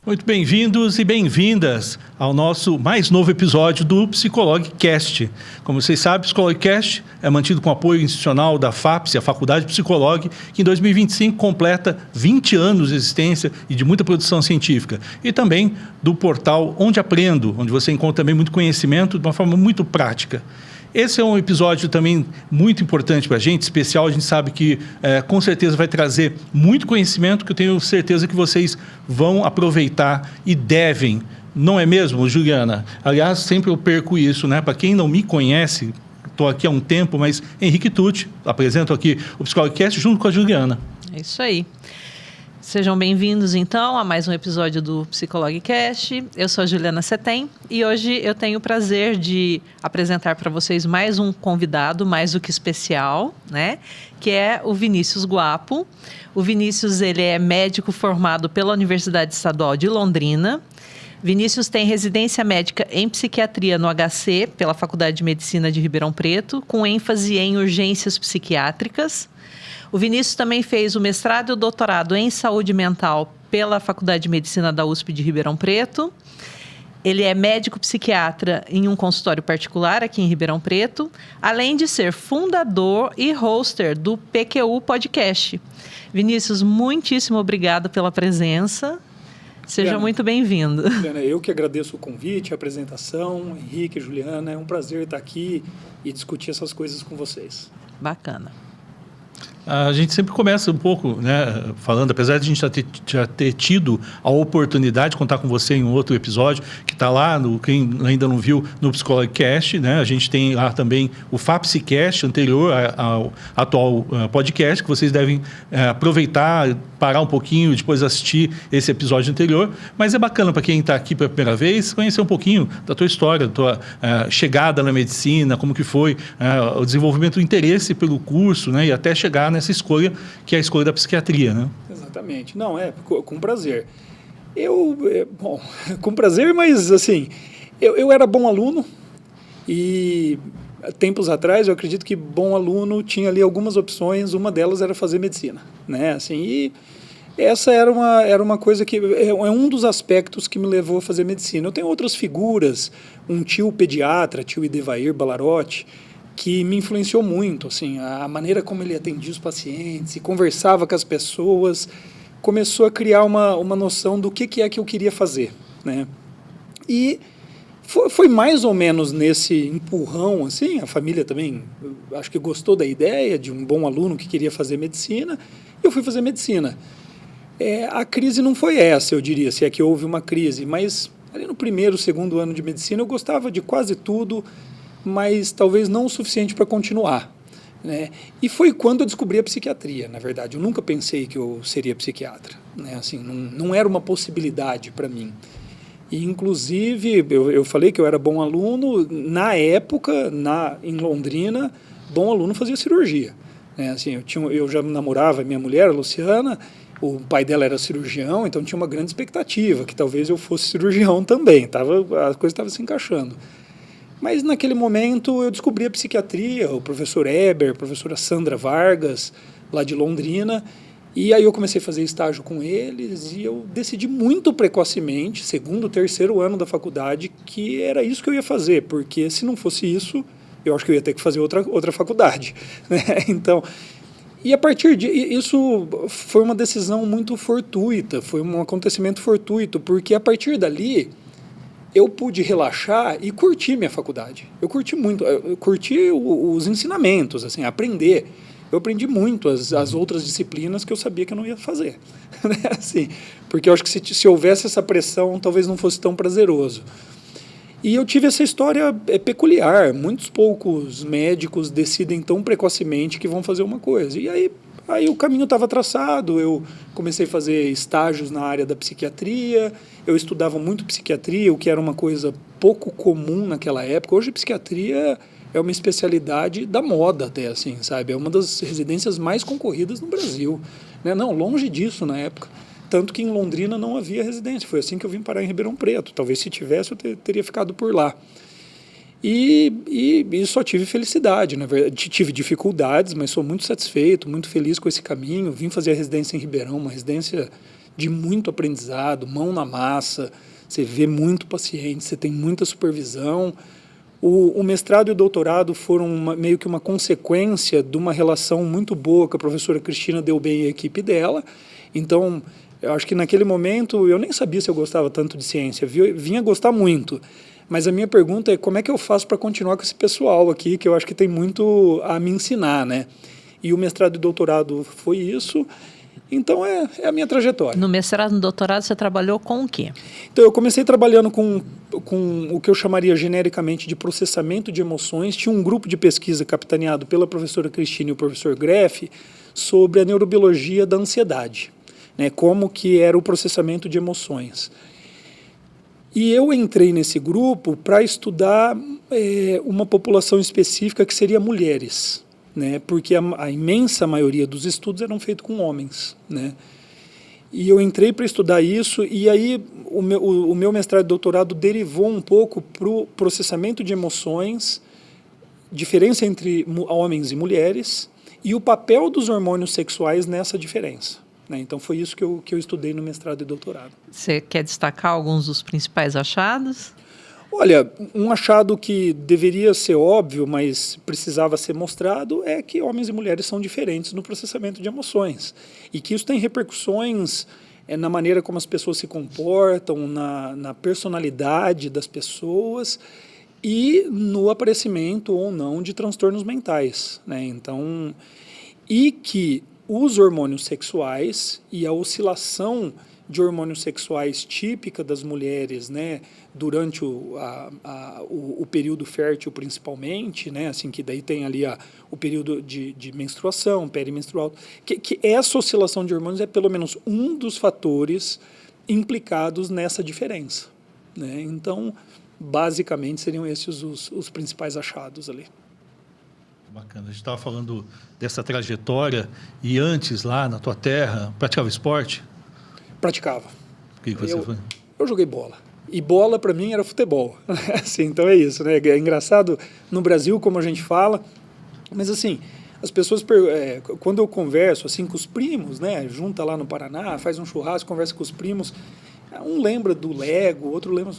Muito bem-vindos e bem-vindas ao nosso mais novo episódio do PsicologCast. Como vocês sabem, o PsicologCast é mantido com apoio institucional da FAPS, a Faculdade Psicolog, que em 2025 completa 20 anos de existência e de muita produção científica. E também do portal Onde Aprendo, onde você encontra também muito conhecimento de uma forma muito prática. Esse é um episódio também muito importante para a gente, especial. A gente sabe que com certeza vai trazer muito conhecimento que eu tenho certeza que vocês vão aproveitar e devem. Não é mesmo, Juliana? Aliás, sempre eu perco isso, né? Para quem não me conhece, estou aqui há um tempo, mas Henrique Tucci, apresento aqui o PsicologCast junto com a Juliana. É isso aí. Sejam bem-vindos, então, a mais um episódio do PsicologCast. Eu sou a Juliana Setem e hoje eu tenho o prazer de apresentar para vocês mais um convidado, mais do que especial, né? Que é o Vinícius Guapo. O Vinícius, ele é médico formado pela Universidade Estadual de Londrina. Vinícius tem residência médica em psiquiatria no HC, pela Faculdade de Medicina de Ribeirão Preto, com ênfase em urgências psiquiátricas. O Vinícius também fez o mestrado e o doutorado em saúde mental pela Faculdade de Medicina da USP de Ribeirão Preto. Ele é médico psiquiatra em um consultório particular aqui em Ribeirão Preto, além de ser fundador e hoster do PQU Podcast. Vinícius, muitíssimo obrigado pela presença. Seja muito bem-vindo. Juliana, eu que agradeço o convite, a apresentação. Henrique, Juliana, é um prazer estar aqui e discutir essas coisas com vocês. Bacana. A gente sempre começa um pouco, né, falando, apesar de a gente já ter tido a oportunidade de contar com você em um outro episódio, que está lá, quem ainda não viu, no PsicologCast, né? A gente tem lá também o FAPSicast, anterior ao atual podcast, que vocês devem aproveitar, parar um pouquinho, depois assistir esse episódio anterior. Mas é bacana para quem está aqui pela primeira vez, conhecer um pouquinho da tua história, da tua chegada na medicina, como que foi o desenvolvimento do interesse pelo curso, né, e até chegar nessa escolha, que é a escolha da psiquiatria, né? Exatamente. Não, com prazer. Bom, com prazer, mas assim, eu era bom aluno e tempos atrás eu acredito que bom aluno tinha ali algumas opções, uma delas era fazer medicina, né? Assim, e essa era uma coisa que é um dos aspectos que me levou a fazer medicina. Eu tenho outras figuras, um tio pediatra, tio Idevair Balarotti, que me influenciou muito, assim, a maneira como ele atendia os pacientes e conversava com as pessoas, começou a criar uma noção do que é que eu queria fazer, né? E foi mais ou menos nesse empurrão, assim, a família também, acho que gostou da ideia de um bom aluno que queria fazer medicina, e eu fui fazer medicina. A crise não foi essa, eu diria, se é que houve uma crise, mas ali no primeiro, segundo ano de medicina eu gostava de quase tudo, mas talvez não o suficiente para continuar, né? E foi quando eu descobri a psiquiatria, na verdade. Eu nunca pensei que eu seria psiquiatra, né? Assim, não era uma possibilidade para mim. E, inclusive, eu falei que eu era bom aluno. Na época, em Londrina, bom aluno fazia cirurgia, né? Assim, eu já namorava minha mulher, a Luciana, o pai dela era cirurgião, então tinha uma grande expectativa que talvez eu fosse cirurgião também. A coisa estava se encaixando. Mas naquele momento eu descobri a psiquiatria, o professor Eber, a professora Sandra Vargas, lá de Londrina, e aí eu comecei a fazer estágio com eles e eu decidi muito precocemente, segundo, terceiro ano da faculdade, que era isso que eu ia fazer, porque se não fosse isso, eu acho que eu ia ter que fazer outra faculdade, né? Então, e a partir disso foi uma decisão muito fortuita, foi um acontecimento fortuito, porque a partir dali eu pude relaxar e curtir minha faculdade. Eu curti muito, eu curti os ensinamentos, assim, aprender. Eu aprendi muito as outras disciplinas que eu sabia que eu não ia fazer, né? Assim, porque eu acho que se houvesse essa pressão, talvez não fosse tão prazeroso. E eu tive essa história peculiar. Muitos poucos médicos decidem tão precocemente que vão fazer uma coisa. E aí o caminho estava traçado, eu comecei a fazer estágios na área da psiquiatria, eu estudava muito psiquiatria, o que era uma coisa pouco comum naquela época. Hoje, psiquiatria é uma especialidade da moda até, assim, sabe? É uma das residências mais concorridas no Brasil, né? Não, longe disso na época. Tanto que em Londrina não havia residência. Foi assim que eu vim parar em Ribeirão Preto. Talvez se tivesse, eu teria ficado por lá. E só tive felicidade, na verdade. Tive dificuldades, mas sou muito satisfeito, muito feliz com esse caminho. Vim fazer a residência em Ribeirão, uma residência de muito aprendizado, mão na massa, você vê muito paciente, você tem muita supervisão. O mestrado e o doutorado foram meio que uma consequência de uma relação muito boa que a professora Cristina deu bem e a equipe dela. Então, eu acho que naquele momento eu nem sabia se eu gostava tanto de ciência, vinha gostar muito. Mas a minha pergunta é como é que eu faço para continuar com esse pessoal aqui, que eu acho que tem muito a me ensinar, né? E o mestrado e doutorado foi isso. Então, é a minha trajetória. No mestrado e no doutorado, você trabalhou com o quê? Então, eu comecei trabalhando com o que eu chamaria genericamente de processamento de emoções. Tinha um grupo de pesquisa capitaneado pela professora Cristina e o professor Greff sobre a neurobiologia da ansiedade, né, como que era o processamento de emoções. E eu entrei nesse grupo para estudar uma população específica que seria mulheres, né, porque a imensa maioria dos estudos eram feitos com homens, né. E eu entrei para estudar isso, e aí o meu mestrado e doutorado derivou um pouco para o processamento de emoções, diferença entre homens e mulheres, e o papel dos hormônios sexuais nessa diferença, né. Então foi isso que eu estudei no mestrado e doutorado. Você quer destacar alguns dos principais achados? Olha, um achado que deveria ser óbvio, mas precisava ser mostrado, é que homens e mulheres são diferentes no processamento de emoções. E que isso tem repercussões na maneira como as pessoas se comportam, na personalidade das pessoas e no aparecimento ou não de transtornos mentais, né? Então, e que os hormônios sexuais e a oscilação de hormônios sexuais típica das mulheres, né, durante o período fértil principalmente, né, assim, que daí tem ali o período de menstruação, perimenstrual, que essa oscilação de hormônios é pelo menos um dos fatores implicados nessa diferença, né? Então, basicamente, seriam esses os principais achados ali. Bacana. A gente estava falando dessa trajetória e antes, lá na tua terra, praticava esporte? Praticava. O que você foi? Eu joguei bola. E bola, para mim, era futebol. Assim, então é isso, né? É engraçado no Brasil, como a gente fala, mas assim, as pessoas, quando eu converso assim, com os primos, né? Junta lá no Paraná, faz um churrasco, conversa com os primos, um lembra do Lego, outro lembra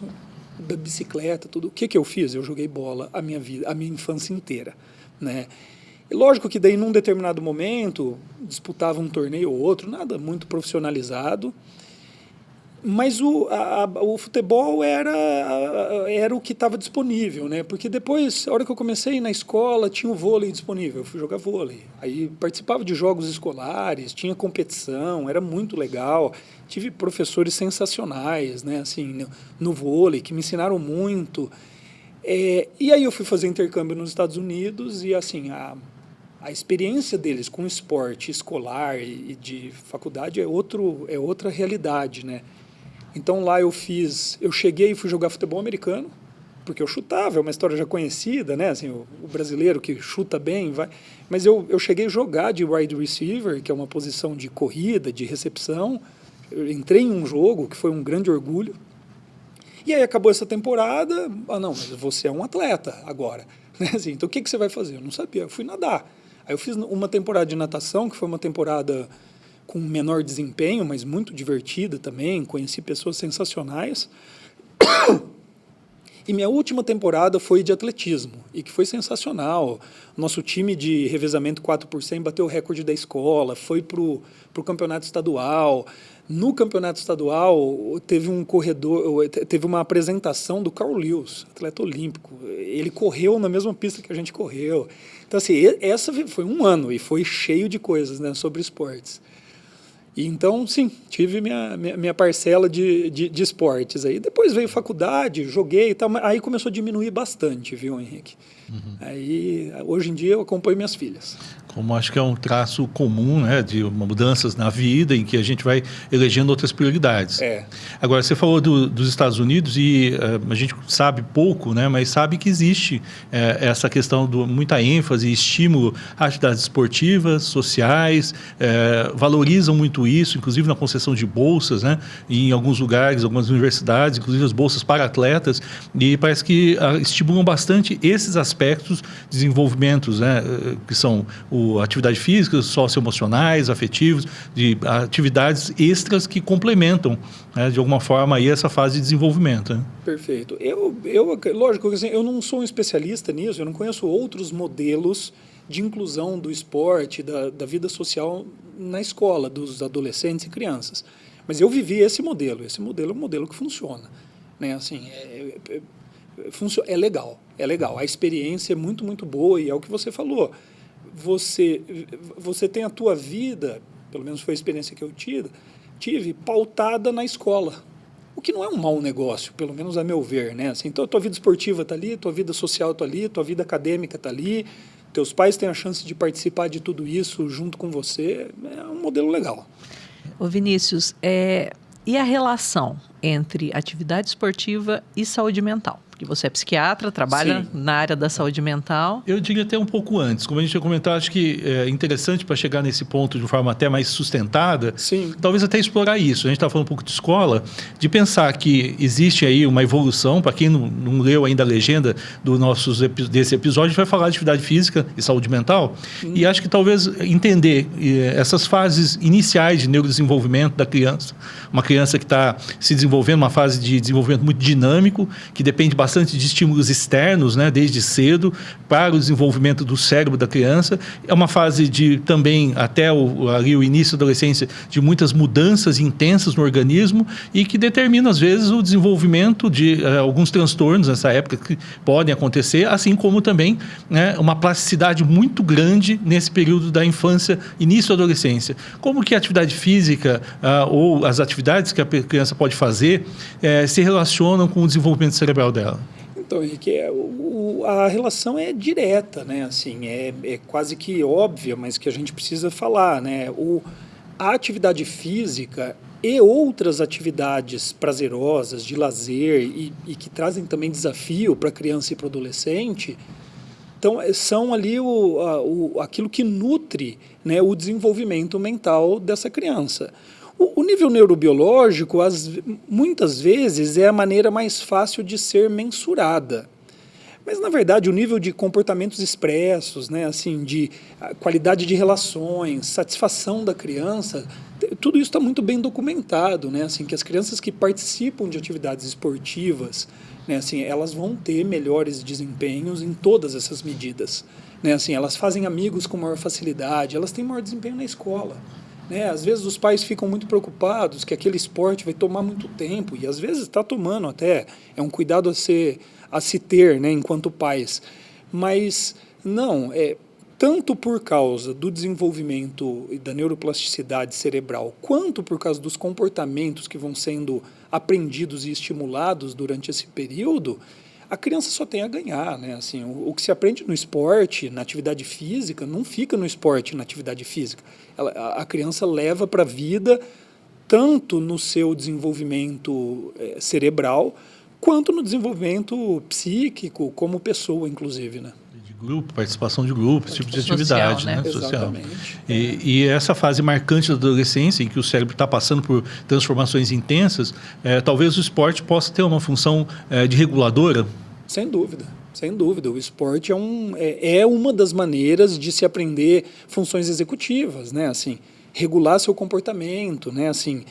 da bicicleta, tudo. O que eu fiz? Eu joguei bola a minha vida, a minha infância inteira, né? E lógico que daí, num determinado momento, disputava um torneio ou outro, nada muito profissionalizado, mas o futebol era o que estava disponível, né? Porque depois, a hora que eu comecei na escola, tinha o vôlei disponível, eu fui jogar vôlei. Aí participava de jogos escolares, tinha competição, era muito legal. Tive professores sensacionais, né? Assim, no vôlei, que me ensinaram muito. E aí eu fui fazer intercâmbio nos Estados Unidos e, assim, a experiência deles com esporte escolar e de faculdade é outra realidade, né? Então lá eu cheguei e fui jogar futebol americano, porque eu chutava, é uma história já conhecida, né? Assim, o brasileiro que chuta bem, vai. Mas eu cheguei a jogar de wide receiver, que é uma posição de corrida, de recepção. Eu entrei em um jogo que foi um grande orgulho. E aí acabou essa temporada, não, mas você é um atleta agora. Né? Assim, então o que você vai fazer? Eu não sabia, eu fui nadar. Aí eu fiz uma temporada de natação, que foi uma temporada com menor desempenho, mas muito divertida também, conheci pessoas sensacionais. E minha última temporada foi de atletismo, e que foi sensacional. Nosso time de revezamento 4x100 bateu o recorde da escola, foi para o campeonato estadual. No campeonato estadual, teve uma apresentação do Carl Lewis, atleta olímpico. Ele correu na mesma pista que a gente correu. Então, assim, essa foi um ano e foi cheio de coisas, né, sobre esportes. E então, sim, tive minha parcela de esportes aí. Depois veio faculdade, joguei e tal, mas aí começou a diminuir bastante, viu, Henrique? Uhum. Aí, hoje em dia, eu acompanho minhas filhas. Como acho que é um traço comum, né, de mudanças na vida em que a gente vai elegendo outras prioridades. Agora, você falou dos Estados Unidos e a gente sabe pouco, né, mas sabe que existe essa questão de muita ênfase e estímulo às atividades esportivas, sociais, valorizam muito isso, inclusive na concessão de bolsas, né, em alguns lugares, algumas universidades, inclusive as bolsas para atletas, e parece que estimulam bastante esses aspectos aspectos de desenvolvimentos, né, que são atividade física, socioemocionais, afetivos, de atividades extras que complementam, né, de alguma forma aí essa fase de desenvolvimento. Né? Perfeito. Lógico que assim, eu não sou um especialista nisso, eu não conheço outros modelos de inclusão do esporte, da vida social na escola, dos adolescentes e crianças. Mas eu vivi esse modelo é um modelo que funciona. Né? Assim, é legal, a experiência é muito, muito boa e é o que você falou. Você tem a tua vida, pelo menos foi a experiência que eu tive pautada na escola. O que não é um mau negócio, pelo menos a meu ver. Né? Assim, então, a tua vida esportiva está ali, tua vida social está ali, tua vida acadêmica está ali, teus pais têm a chance de participar de tudo isso junto com você. É um modelo legal. Ô Vinícius, e a relação entre atividade esportiva e saúde mental? Porque você é psiquiatra, trabalha na área da saúde mental. Eu diria até um pouco antes. Como a gente já comentou, acho que é interessante para chegar nesse ponto de forma até mais sustentada, talvez até explorar isso. A gente está falando um pouco de escola, de pensar que existe aí uma evolução. Para quem não leu ainda a legenda desse episódio, a gente vai falar de atividade física e saúde mental. E acho que talvez entender essas fases iniciais de neurodesenvolvimento da criança. Uma criança que está se desenvolvendo, uma fase de desenvolvimento muito dinâmico, que depende bastante de estímulos externos, né, desde cedo, para o desenvolvimento do cérebro da criança. É uma fase de também, até ali o início da adolescência, de muitas mudanças intensas no organismo e que determina, às vezes, o desenvolvimento de alguns transtornos nessa época que podem acontecer, assim como também, né, uma plasticidade muito grande nesse período da infância, início da adolescência. Como que a atividade física ou as atividades que a criança pode fazer se relacionam com o desenvolvimento cerebral dela? Então, Henrique, a relação é direta, né? Assim, é quase que óbvia, mas que a gente precisa falar, né? A atividade física e outras atividades prazerosas, de lazer e que trazem também desafio para a criança e para o adolescente, então, são ali aquilo que nutre, né, o desenvolvimento mental dessa criança. O nível neurobiológico, muitas vezes, é a maneira mais fácil de ser mensurada. Mas, na verdade, o nível de comportamentos expressos, né, assim, de qualidade de relações, satisfação da criança, tudo isso está muito bem documentado, né, assim, que as crianças que participam de atividades esportivas, né, assim, elas vão ter melhores desempenhos em todas essas medidas. Né, assim, elas fazem amigos com maior facilidade, elas têm maior desempenho na escola. Né? Às vezes os pais ficam muito preocupados que aquele esporte vai tomar muito tempo, e às vezes está tomando até, é um cuidado a se ter, né, enquanto pais. Mas não, tanto por causa do desenvolvimento e da neuroplasticidade cerebral, quanto por causa dos comportamentos que vão sendo aprendidos e estimulados durante esse período, a criança só tem a ganhar, né? Assim, o que se aprende no esporte, na atividade física, não fica no esporte, na atividade física. A criança leva para a vida, tanto no seu desenvolvimento cerebral, quanto no desenvolvimento psíquico, como pessoa, inclusive, né? De grupo, participação de grupo, esse tipo de atividade, social, né? Social. Exatamente. E essa fase marcante da adolescência, em que o cérebro está passando por transformações intensas, talvez o esporte possa ter uma função de reguladora? Sem dúvida. Sem dúvida, o esporte é uma das maneiras de se aprender funções executivas, né? Assim, regular seu comportamento, né? Assim,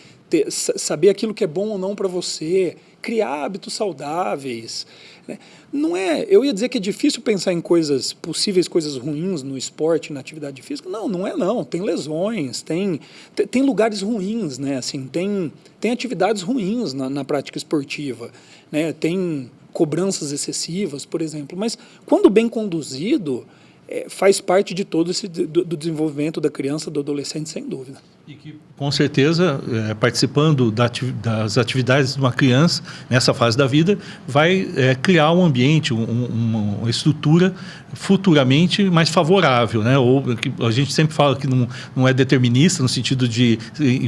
saber aquilo que é bom ou não para você, criar hábitos saudáveis. Né? Não eu ia dizer que é difícil pensar em possíveis coisas ruins no esporte, na atividade física. Não é não. Tem lesões, tem lugares ruins, né? Assim, tem atividades ruins na prática esportiva, né? Tem cobranças excessivas, por exemplo, mas quando bem conduzido, faz parte de todo do desenvolvimento da criança, do adolescente, sem dúvida. E que, com certeza, participando das atividades de uma criança, nessa fase da vida, vai criar um ambiente, uma estrutura futuramente mais favorável, né? Ou que a gente sempre fala que não é determinista, no sentido de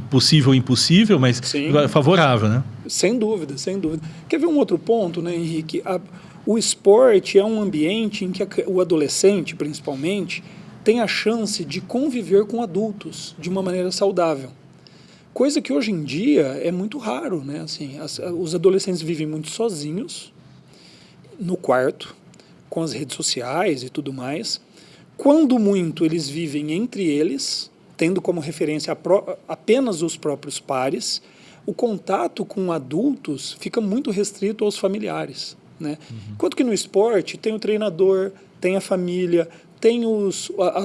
possível ou impossível, mas favorável, né? Sem dúvida, sem dúvida. Quer ver um outro ponto, né, Henrique? O esporte é um ambiente em que o adolescente, principalmente, tem a chance de conviver com adultos de uma maneira saudável. Coisa que hoje em dia é muito raro, né? Assim, os adolescentes vivem muito sozinhos, no quarto, com as redes sociais e tudo mais. Quando muito, eles vivem entre eles, tendo como referência apenas os próprios pares. O contato com adultos fica muito restrito aos familiares, né? Enquanto que no esporte tem o treinador, tem a família, tem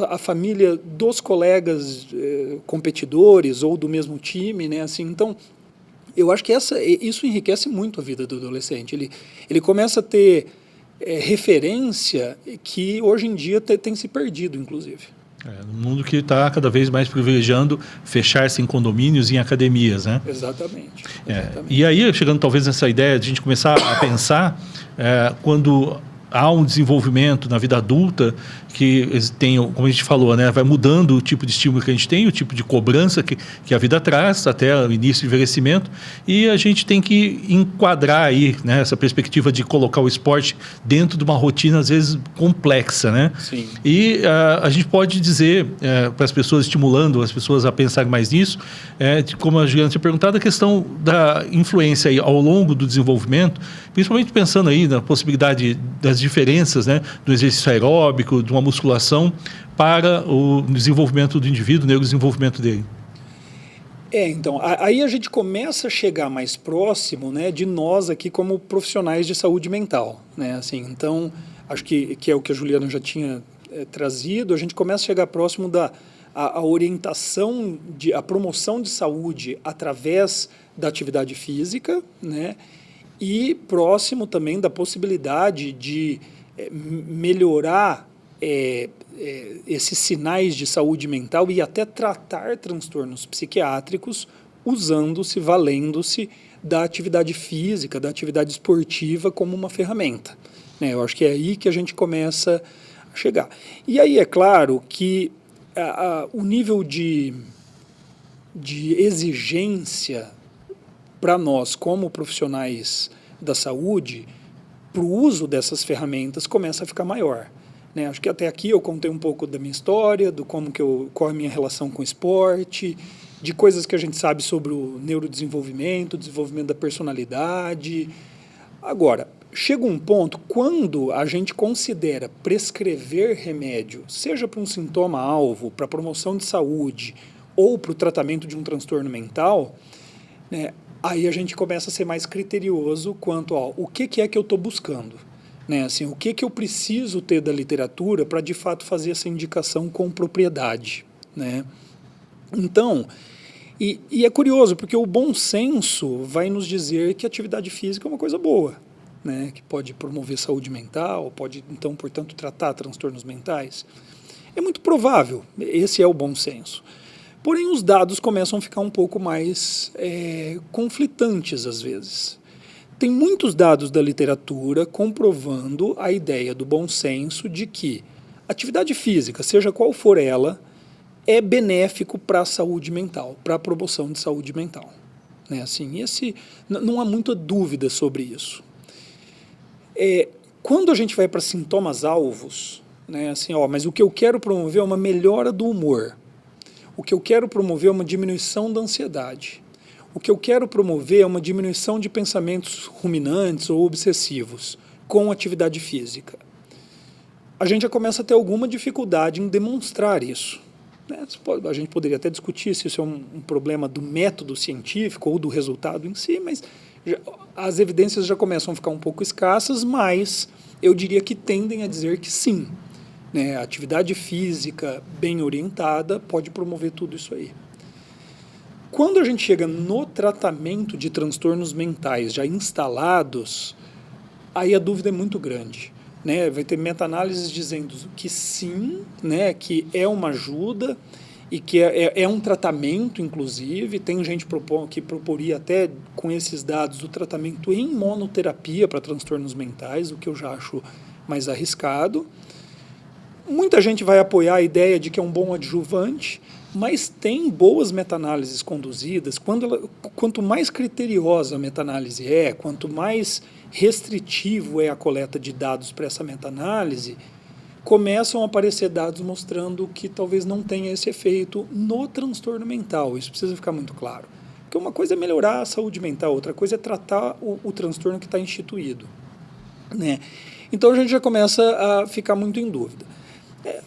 a família dos colegas competidores ou do mesmo time, né? Assim, então, eu acho que isso enriquece muito a vida do adolescente. Ele começa a ter referência que hoje em dia tem se perdido, inclusive. No mundo que está cada vez mais privilegiando fechar-se em condomínios e em academias, né? Exatamente. E aí, chegando talvez nessa ideia de a gente começar a pensar, quando há um desenvolvimento na vida adulta que tem, como a gente falou, né, vai mudando o tipo de estímulo que a gente tem, o tipo de cobrança que a vida traz até o início do envelhecimento, e a gente tem que enquadrar aí, né, essa perspectiva de colocar o esporte dentro de uma rotina às vezes complexa, né? Sim. E a gente pode dizer para as pessoas, estimulando as pessoas a pensarem mais nisso, como a Juliana tinha perguntado, a questão da influência aí ao longo do desenvolvimento, principalmente pensando aí na possibilidade das diferenças, né, do exercício aeróbico, de uma musculação para o desenvolvimento do indivíduo, né, o desenvolvimento dele. Então, aí a gente começa a chegar mais próximo, né, de nós aqui como profissionais de saúde mental, né, assim, então, acho que é o que a Juliana já tinha trazido, a gente começa a chegar próximo a orientação, a promoção de saúde através da atividade física, né, e próximo também da possibilidade de melhorar esses sinais de saúde mental e até tratar transtornos psiquiátricos valendo-se da atividade física, da atividade esportiva como uma ferramenta, né? Eu acho que é aí que a gente começa a chegar. E aí é claro que o nível de exigência para nós como profissionais da saúde, para o uso dessas ferramentas, começa a ficar maior, né? Acho que até aqui eu contei um pouco da minha história, do qual é a minha relação com o esporte, de coisas que a gente sabe sobre o neurodesenvolvimento, o desenvolvimento da personalidade. Agora, chega um ponto, quando a gente considera prescrever remédio, seja para um sintoma-alvo, para promoção de saúde ou para o tratamento de um transtorno mental, né, aí a gente começa a ser mais criterioso quanto ao que é que eu estou buscando, né? Assim, o que eu preciso ter da literatura para, de fato, fazer essa indicação com propriedade, né? Então, e é curioso, porque o bom senso vai nos dizer que a atividade física é uma coisa boa, né? Que pode promover saúde mental, pode, então, portanto, tratar transtornos mentais. É muito provável, esse é o bom senso. Porém, os dados começam a ficar um pouco mais conflitantes, às vezes. Tem muitos dados da literatura comprovando a ideia do bom senso de que atividade física, seja qual for ela, é benéfico para a saúde mental, para a promoção de saúde mental, né? Assim, não há muita dúvida sobre isso. Quando a gente vai para sintomas-alvos, né, assim, mas o que eu quero promover é uma melhora do humor. O que eu quero promover é uma diminuição da ansiedade. O que eu quero promover é uma diminuição de pensamentos ruminantes ou obsessivos com atividade física. A gente já começa a ter alguma dificuldade em demonstrar isso, né? A gente poderia até discutir se isso é um problema do método científico ou do resultado em si, mas as evidências já começam a ficar um pouco escassas, mas eu diria que tendem a dizer que sim, né? A atividade física bem orientada pode promover tudo isso aí. Quando a gente chega no tratamento de transtornos mentais já instalados, aí a dúvida é muito grande, né? Vai ter meta-análises dizendo que sim, né, que é uma ajuda e que é um tratamento, inclusive. Tem gente que proporia até, com esses dados, o tratamento em monoterapia para transtornos mentais, o que eu já acho mais arriscado. Muita gente vai apoiar a ideia de que é um bom adjuvante, mas tem boas meta-análises conduzidas. Quanto mais criteriosa a meta-análise quanto mais restritivo é a coleta de dados para essa meta-análise, começam a aparecer dados mostrando que talvez não tenha esse efeito no transtorno mental. Isso precisa ficar muito claro. Porque uma coisa é melhorar a saúde mental, outra coisa é tratar o transtorno que está instituído, né? Então a gente já começa a ficar muito em dúvida.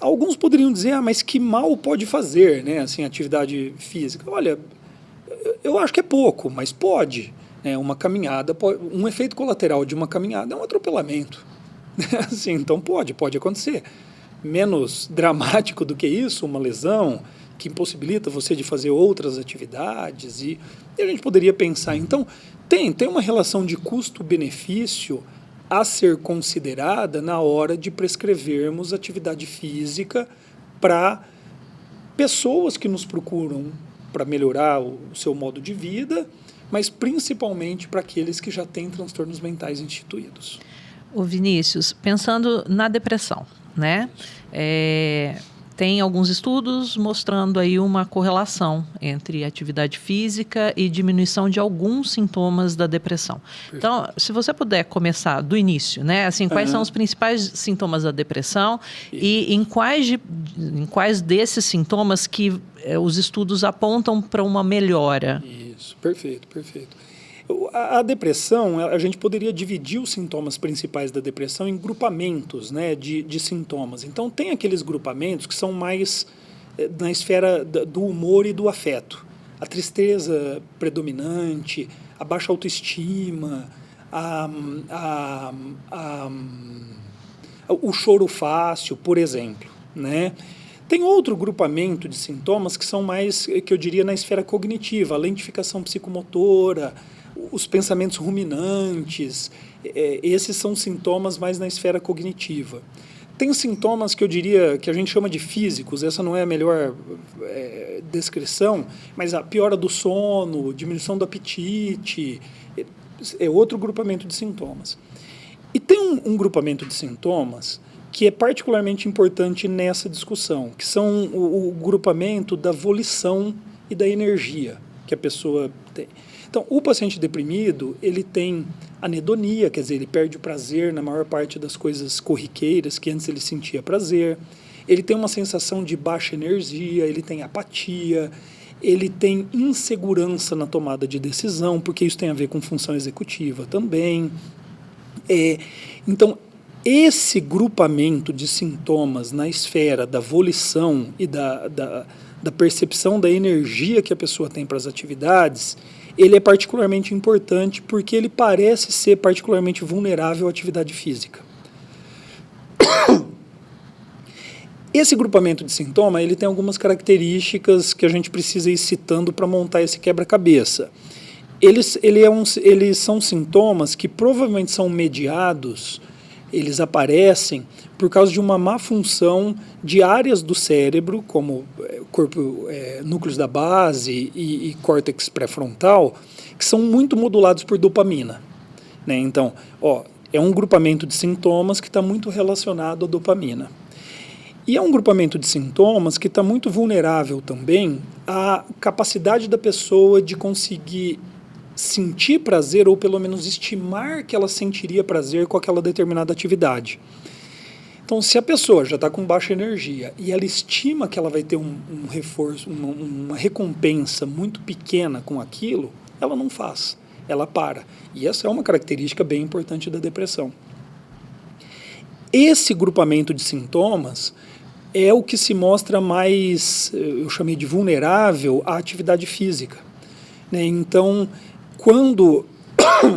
Alguns poderiam dizer, mas que mal pode fazer, né, assim, atividade física? Olha, eu acho que é pouco, mas pode. Né, uma caminhada, um efeito colateral de uma caminhada é um atropelamento. Assim, então pode acontecer. Menos dramático do que isso, uma lesão que impossibilita você de fazer outras atividades, e a gente poderia pensar, então, tem uma relação de custo-benefício a ser considerada na hora de prescrevermos atividade física para pessoas que nos procuram para melhorar o seu modo de vida, mas principalmente para aqueles que já têm transtornos mentais instituídos. O Vinícius, pensando na depressão, né? Tem alguns estudos mostrando aí uma correlação entre atividade física e diminuição de alguns sintomas da depressão. Então, se você puder começar do início, né? Assim, quais são os principais sintomas da depressão e em quais desses sintomas que os estudos apontam para uma melhora? Isso, perfeito. A depressão, a gente poderia dividir os sintomas principais da depressão em grupamentos, né, de sintomas. Então, tem aqueles grupamentos que são mais na esfera do humor e do afeto. A tristeza predominante, a baixa autoestima, o choro fácil, por exemplo, né? Tem outro grupamento de sintomas que são mais, que eu diria, na esfera cognitiva, a lentificação psicomotora, os pensamentos ruminantes, esses são sintomas mais na esfera cognitiva. Tem sintomas que eu diria, que a gente chama de físicos, essa não é a melhor descrição, mas a piora do sono, diminuição do apetite, é outro grupamento de sintomas. E tem um grupamento de sintomas que é particularmente importante nessa discussão, que são o grupamento da volição e da energia que a pessoa tem. Então, o paciente deprimido, ele tem anedonia, quer dizer, ele perde o prazer na maior parte das coisas corriqueiras que antes ele sentia prazer. Ele tem uma sensação de baixa energia, ele tem apatia, ele tem insegurança na tomada de decisão, porque isso tem a ver com função executiva também. Então, esse grupamento de sintomas na esfera da volição e da percepção da energia que a pessoa tem para as atividades, ele é particularmente importante porque ele parece ser particularmente vulnerável à atividade física. Esse grupamento de sintoma, ele tem algumas características que a gente precisa ir citando para montar esse quebra-cabeça. Eles são sintomas que provavelmente são mediados, eles aparecem por causa de uma má função de áreas do cérebro, como núcleos da base e córtex pré-frontal, que são muito modulados por dopamina. Né? Então, é um grupamento de sintomas que está muito relacionado à dopamina. E é um grupamento de sintomas que está muito vulnerável também à capacidade da pessoa de conseguir sentir prazer, ou pelo menos estimar que ela sentiria prazer com aquela determinada atividade. Então, se a pessoa já está com baixa energia e ela estima que ela vai ter um reforço, uma recompensa muito pequena com aquilo, ela não faz, ela para. E essa é uma característica bem importante da depressão. Esse grupamento de sintomas é o que se mostra mais, eu chamei de vulnerável à atividade física. Né? Então, quando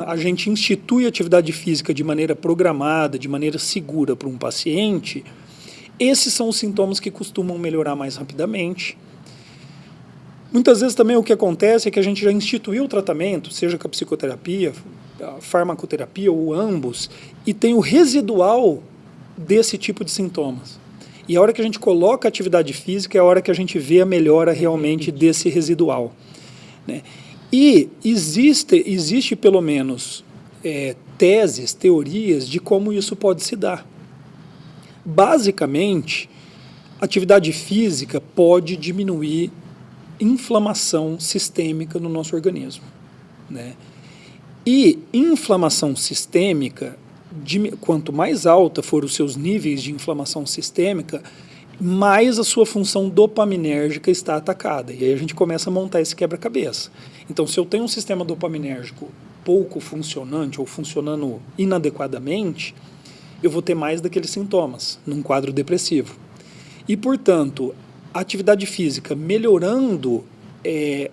a gente institui atividade física de maneira programada, de maneira segura para um paciente, esses são os sintomas que costumam melhorar mais rapidamente. Muitas vezes também o que acontece é que a gente já instituiu o tratamento, seja com a psicoterapia, a farmacoterapia ou ambos, e tem o residual desse tipo de sintomas. E a hora que a gente coloca a atividade física é a hora que a gente vê a melhora realmente desse residual. Né? E existe pelo menos teses, teorias de como isso pode se dar. Basicamente, atividade física pode diminuir inflamação sistêmica no nosso organismo. Né? E inflamação sistêmica, quanto mais alta for os seus níveis de inflamação sistêmica, mais a sua função dopaminérgica está atacada. E aí a gente começa a montar esse quebra-cabeça. Então, se eu tenho um sistema dopaminérgico pouco funcionante ou funcionando inadequadamente, eu vou ter mais daqueles sintomas num quadro depressivo. E, portanto, a atividade física melhorando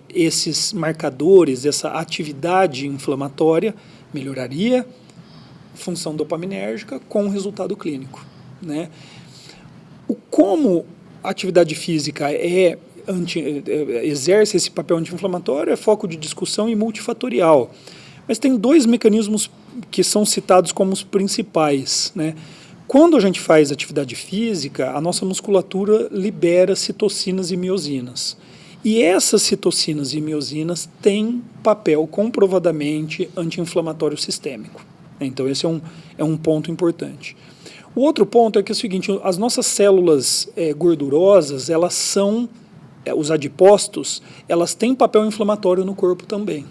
esses marcadores, essa atividade inflamatória, melhoraria a função dopaminérgica com resultado clínico, né? Como a atividade física exerce esse papel anti-inflamatório é foco de discussão e multifatorial. Mas tem 2 mecanismos que são citados como os principais, né? Quando a gente faz atividade física, a nossa musculatura libera citocinas e miosinas. E essas citocinas e miosinas têm papel comprovadamente anti-inflamatório sistêmico. Então, esse é um ponto importante. O outro ponto é que é o seguinte, as nossas células gordurosas, elas são, os adipócitos, elas têm papel inflamatório no corpo também.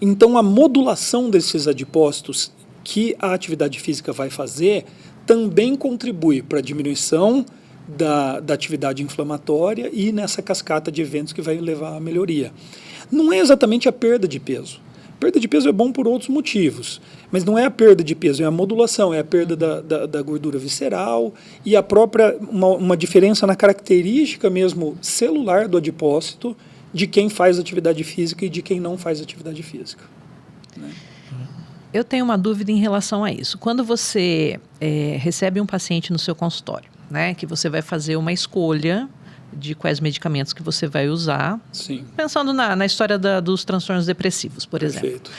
Então, a modulação desses adipócitos que a atividade física vai fazer também contribui para a diminuição da atividade inflamatória e nessa cascata de eventos que vai levar à melhoria. Não é exatamente a perda de peso. Perda de peso é bom por outros motivos, mas não é a perda de peso, é a modulação, é a perda da gordura visceral e a própria, uma diferença na característica mesmo celular do adipócito de quem faz atividade física e de quem não faz atividade física, né? Eu tenho uma dúvida em relação a isso. Quando você recebe um paciente no seu consultório, né, que você vai fazer uma escolha de quais medicamentos que você vai usar, sim, pensando na história dos transtornos depressivos, por perfeito,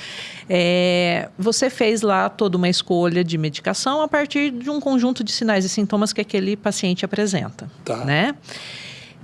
exemplo. Você fez lá toda uma escolha de medicação a partir de um conjunto de sinais e sintomas que aquele paciente apresenta, tá, né?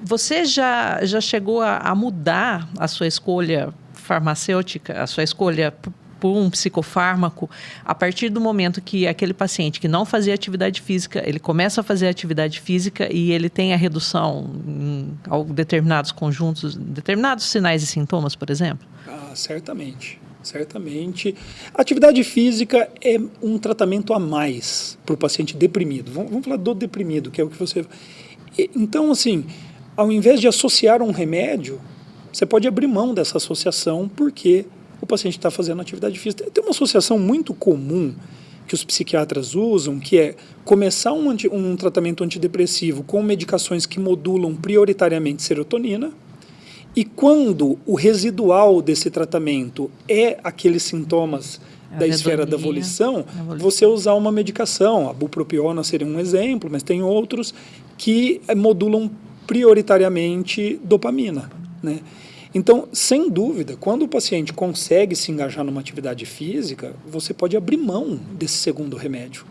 Você já chegou a mudar a sua escolha farmacêutica, a sua escolha por um psicofármaco, a partir do momento que aquele paciente que não fazia atividade física, ele começa a fazer atividade física e ele tem a redução em determinados conjuntos, determinados sinais e sintomas, por exemplo? Certamente. Certamente. A atividade física é um tratamento a mais para o paciente deprimido. Vamos falar do deprimido, que é o que você... Então, assim, ao invés de associar um remédio, você pode abrir mão dessa associação porque o paciente está fazendo atividade física. Tem uma associação muito comum que os psiquiatras usam, que é começar um tratamento antidepressivo com medicações que modulam prioritariamente serotonina, e quando o residual desse tratamento é aqueles sintomas da esfera da volição, você usar uma medicação, a bupropiona seria um exemplo, mas tem outros que modulam prioritariamente dopamina, né? Então, sem dúvida, quando o paciente consegue se engajar numa atividade física, você pode abrir mão desse segundo remédio,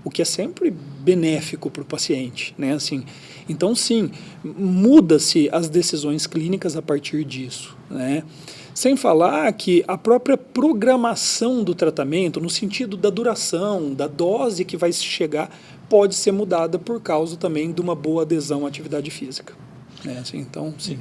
o que é sempre benéfico para o paciente, né? Assim, então, sim, muda-se as decisões clínicas a partir disso, né? Sem falar que a própria programação do tratamento, no sentido da duração, da dose que vai chegar, pode ser mudada por causa também de uma boa adesão à atividade física, né? Assim, então, sim.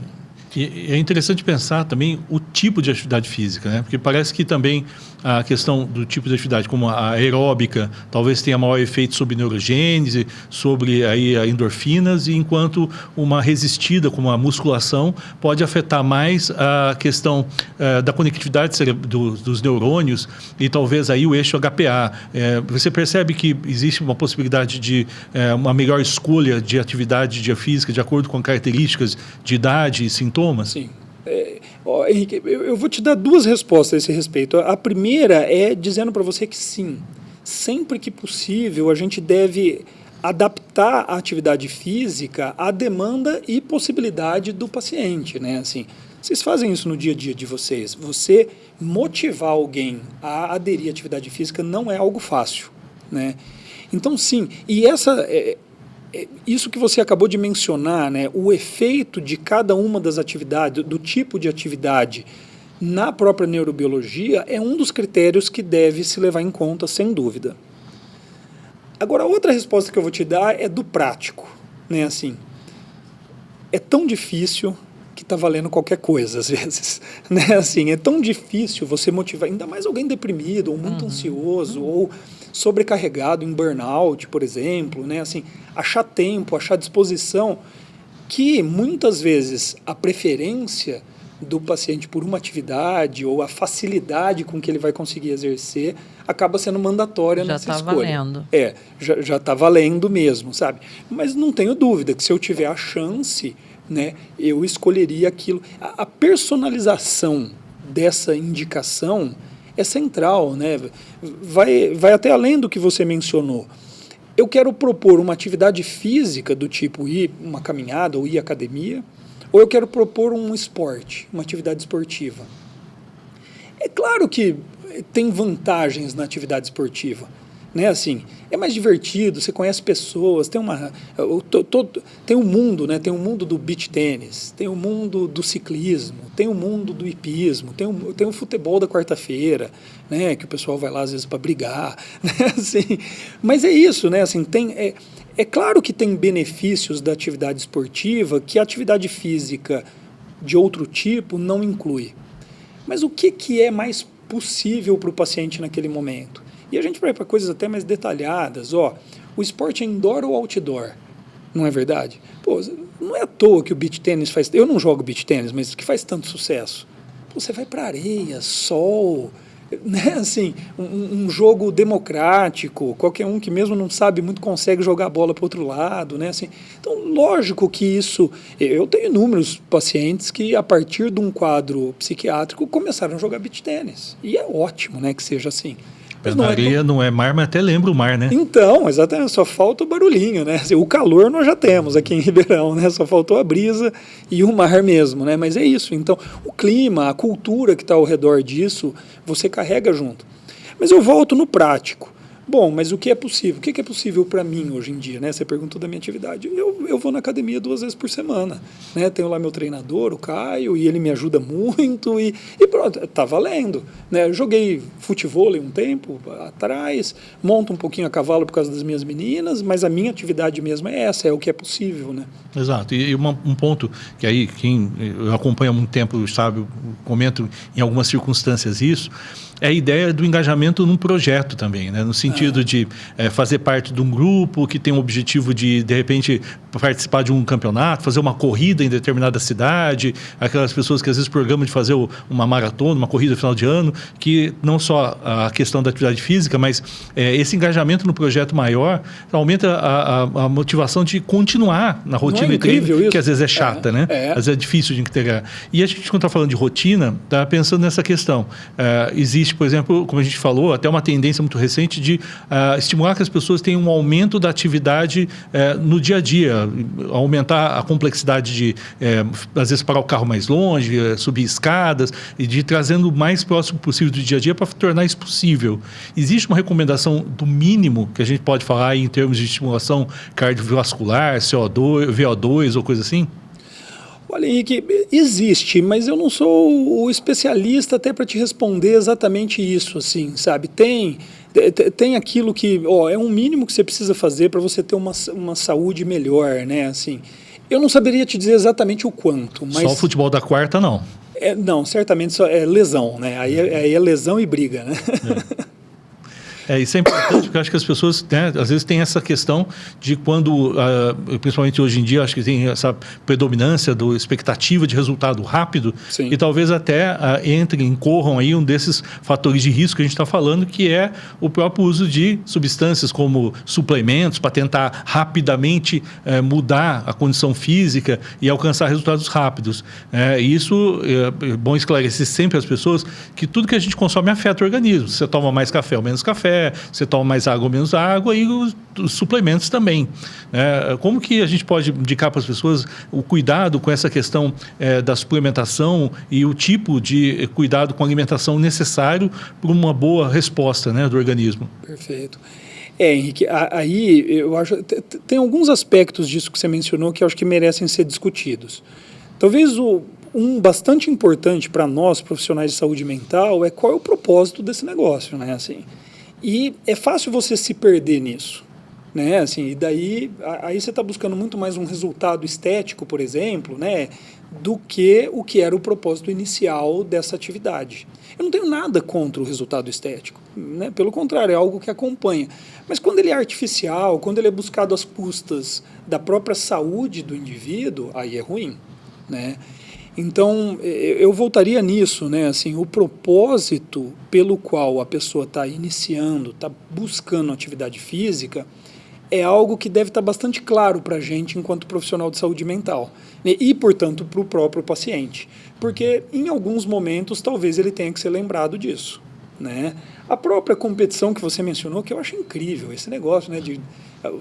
E é interessante pensar também o tipo de atividade física, né? Porque parece que também a questão do tipo de atividade, como a aeróbica, talvez tenha maior efeito sobre neurogênese, sobre aí a endorfinas, e enquanto uma resistida, como a musculação, pode afetar mais a questão da conectividade dos neurônios e talvez aí o eixo HPA. Você percebe que existe uma possibilidade de uma melhor escolha de atividade física de acordo com características de idade e sintomas? Sim. Henrique, eu vou te dar 2 respostas a esse respeito. A primeira é dizendo para você que sim, sempre que possível a gente deve adaptar a atividade física à demanda e possibilidade do paciente, né? Assim, vocês fazem isso no dia a dia de vocês. Você motivar alguém a aderir à atividade física não é algo fácil, né? Então, sim, e isso que você acabou de mencionar, né, o efeito de cada uma das atividades, do tipo de atividade na própria neurobiologia é um dos critérios que deve se levar em conta, sem dúvida. Agora, a outra resposta que eu vou te dar é do prático, né, assim, é tão difícil que está valendo qualquer coisa, às vezes, né, assim, é tão difícil você motivar, ainda mais alguém deprimido, ou muito ansioso, ou sobrecarregado em burnout, por exemplo, né, assim, achar tempo, achar disposição, que muitas vezes a preferência do paciente por uma atividade ou a facilidade com que ele vai conseguir exercer acaba sendo mandatória nessa escolha. Já está valendo. Já está valendo mesmo, sabe? Mas não tenho dúvida que se eu tiver a chance, né, eu escolheria aquilo. A personalização dessa indicação é central, né? Vai até além do que você mencionou. Eu quero propor uma atividade física do tipo ir uma caminhada ou ir à academia, ou eu quero propor um esporte, uma atividade esportiva. É claro que tem vantagens na atividade esportiva, né? Assim, é mais divertido, você conhece pessoas, tem um mundo, né? Tem um mundo do beach tênis, tem um mundo do ciclismo, tem um mundo do hipismo, tem o futebol da quarta-feira, né? Que o pessoal vai lá às vezes para brigar, né? Assim, mas é isso, né? Assim, é claro que tem benefícios da atividade esportiva que a atividade física de outro tipo não inclui. Mas o que é mais possível para o paciente naquele momento? E a gente vai para coisas até mais detalhadas. O esporte é indoor ou outdoor? Não é verdade? Pô, não é à toa que o beach tênis faz... Eu não jogo beach tênis, mas que faz tanto sucesso. Pô, você vai para areia, sol... Né, assim, um jogo democrático, qualquer um que mesmo não sabe muito consegue jogar a bola para o outro lado, né, assim. Então, lógico que isso... Eu tenho inúmeros pacientes que, a partir de um quadro psiquiátrico, começaram a jogar beach tênis. E é ótimo, né, que seja assim. Na areia não é mar, mas até lembra o mar, né? Então, exatamente, só falta o barulhinho, né? O calor nós já temos aqui em Ribeirão, né? Só faltou a brisa e o mar mesmo, né? Mas é isso, então, o clima, a cultura que está ao redor disso, você carrega junto. Mas eu volto no prático. Bom, mas o que é possível? O que é possível para mim hoje em dia, né? Você perguntou da minha atividade. Eu vou na academia 2 vezes por semana, né? Tenho lá meu treinador, o Caio, e ele me ajuda muito e pronto, tá valendo, né? Eu joguei futevôlei um tempo atrás, monto um pouquinho a cavalo por causa das minhas meninas, mas a minha atividade mesmo é essa, é o que é possível, né? Exato. E um ponto que aí, quem eu acompanho há muito tempo, sabe, eu comento em algumas circunstâncias isso, é a ideia do engajamento num projeto também, né? No sentido de fazer parte de um grupo que tem o objetivo de repente, participar de um campeonato, fazer uma corrida em determinada cidade, aquelas pessoas que às vezes programam de fazer uma maratona, uma corrida no final de ano, que não só a questão da atividade física, mas esse engajamento no projeto maior aumenta a motivação de continuar na rotina de treino, que às vezes é chata, né? Às vezes é difícil de integrar. E a gente, quando está falando de rotina, está pensando nessa questão. Existe, por exemplo, como a gente falou, até uma tendência muito recente de estimular que as pessoas tenham um aumento da atividade no dia a dia, aumentar a complexidade de, às vezes, parar o carro mais longe, subir escadas, e de ir trazendo o mais próximo possível do dia a dia para tornar isso possível. Existe uma recomendação do mínimo que a gente pode falar em termos de estimulação cardiovascular, CO2, VO2 ou coisa assim? Olha, Henrique, existe, mas eu não sou o especialista até para te responder exatamente isso, assim, sabe? Tem aquilo que, é um mínimo que você precisa fazer para você ter uma saúde melhor, né? Assim, eu não saberia te dizer exatamente o quanto, mas... Só o futebol da quarta, não. Não, certamente só é lesão, né? Aí é lesão e briga, né? Isso é importante, porque eu acho que as pessoas, né, às vezes tem essa questão de quando, principalmente hoje em dia, acho que tem essa predominância da expectativa de resultado rápido. Sim. E talvez até incorram aí um desses fatores de risco que a gente está falando, que é o próprio uso de substâncias como suplementos para tentar rapidamente mudar a condição física e alcançar resultados rápidos. Isso é bom esclarecer sempre às pessoas que tudo que a gente consome afeta o organismo. Você toma mais café ou menos café, você toma mais água ou menos água, e os suplementos também. Como que a gente pode indicar para as pessoas o cuidado com essa questão da suplementação e o tipo de cuidado com a alimentação necessário para uma boa resposta, né, do organismo? Perfeito. Henrique, aí eu acho tem alguns aspectos disso que você mencionou que eu acho que merecem ser discutidos. Talvez um bastante importante para nós, profissionais de saúde mental, é qual é o propósito desse negócio, né? Assim, e é fácil você se perder nisso, né? Assim, e daí aí você está buscando muito mais um resultado estético, por exemplo, né, do que o que era o propósito inicial dessa atividade. Eu não tenho nada contra o resultado estético, né? Pelo contrário, é algo que acompanha. Mas quando ele é artificial, quando ele é buscado às custas da própria saúde do indivíduo, aí é ruim, né? Então, eu voltaria nisso, né? Assim, o propósito pelo qual a pessoa está iniciando, está buscando atividade física, é algo que deve estar bastante claro para a gente enquanto profissional de saúde mental, né? E, portanto, para o próprio paciente. Porque, em alguns momentos, talvez ele tenha que ser lembrado disso, né? A própria competição que você mencionou, que eu acho incrível, esse negócio, né, de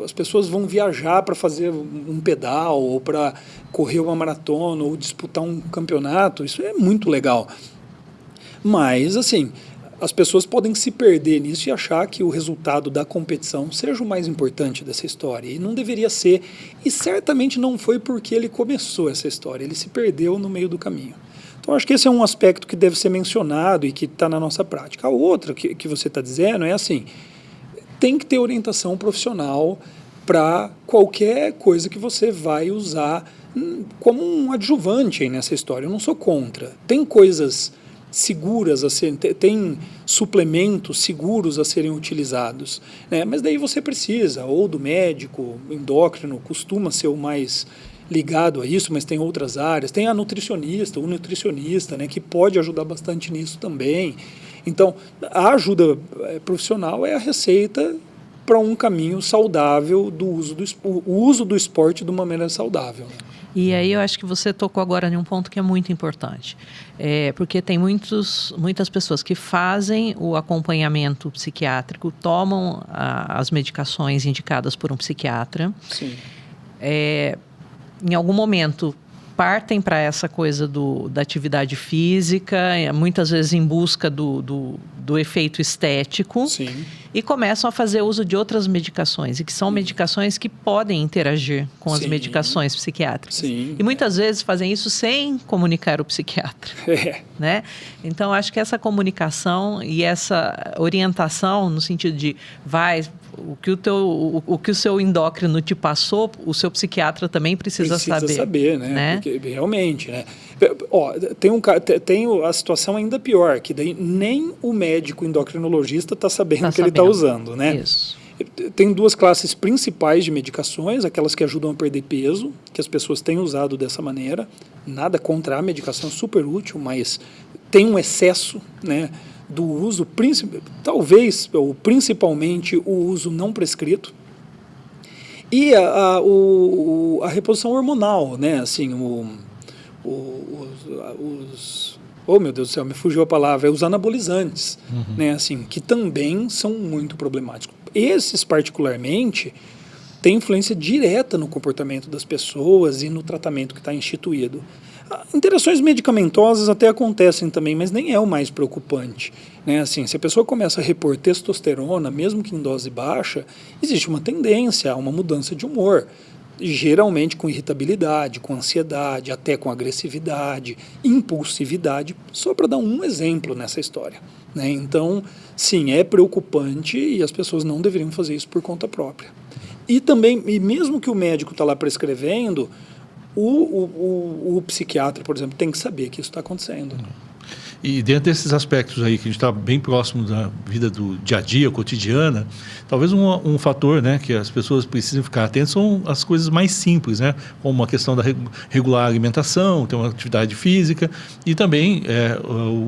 as pessoas vão viajar para fazer um pedal ou para correr uma maratona ou disputar um campeonato, isso é muito legal. Mas, assim, as pessoas podem se perder nisso e achar que o resultado da competição seja o mais importante dessa história. E não deveria ser, e certamente não foi porque ele começou essa história, ele se perdeu no meio do caminho. Então, acho que esse é um aspecto que deve ser mencionado e que está na nossa prática. A outra que você está dizendo é assim, tem que ter orientação profissional para qualquer coisa que você vai usar como um adjuvante aí nessa história. Eu não sou contra. Tem coisas seguras a serem, tem suplementos seguros a serem utilizados, né? Mas daí você precisa ou do médico, endócrino, costuma ser o mais ligado a isso, mas tem outras áreas, tem a nutricionista, o nutricionista, né, que pode ajudar bastante nisso também. Então, a ajuda profissional é a receita para um caminho saudável do uso do esporte de uma maneira saudável, né? E aí eu acho que você tocou agora em um ponto que é muito importante, porque tem muitas pessoas que fazem o acompanhamento psiquiátrico, tomam as medicações indicadas por um psiquiatra. Sim. Em algum momento partem para essa coisa da atividade física, muitas vezes em busca do efeito estético. Sim. E começam a fazer uso de outras medicações, e que são medicações que podem interagir com as Sim. medicações psiquiátricas. Sim. E muitas vezes fazem isso sem comunicar o psiquiatra. Né? Então, acho que essa comunicação e essa orientação no sentido de o que o seu endócrino te passou, o seu psiquiatra também precisa saber, né? Porque, realmente, né? Ó, tem a situação ainda pior, que daí nem o médico endocrinologista está sabendo que ele está usando, né? Isso. Tem duas classes principais de medicações, aquelas que ajudam a perder peso, que as pessoas têm usado dessa maneira. Nada contra a medicação, super útil, mas tem um excesso, né, do uso, talvez, ou principalmente, o uso não prescrito. E a reposição hormonal, né, assim, oh, meu Deus do céu, me fugiu a palavra, os anabolizantes, né, assim, que também são muito problemáticos. Esses, particularmente, têm influência direta no comportamento das pessoas e no tratamento que está instituído. Interações medicamentosas até acontecem também, mas nem é o mais preocupante, né? Assim, se a pessoa começa a repor testosterona, mesmo que em dose baixa, existe uma tendência a uma mudança de humor, geralmente com irritabilidade, com ansiedade, até com agressividade, impulsividade, só para dar um exemplo nessa história, né? Então, sim, é preocupante e as pessoas não deveriam fazer isso por conta própria. E também, e mesmo que o médico está lá prescrevendo, o psiquiatra, por exemplo, tem que saber que isso está acontecendo. E dentro desses aspectos aí, que a gente está bem próximo da vida do dia a dia, cotidiana, talvez um fator, né, que as pessoas precisam ficar atentas são as coisas mais simples, né, como a questão da regular alimentação, ter uma atividade física e também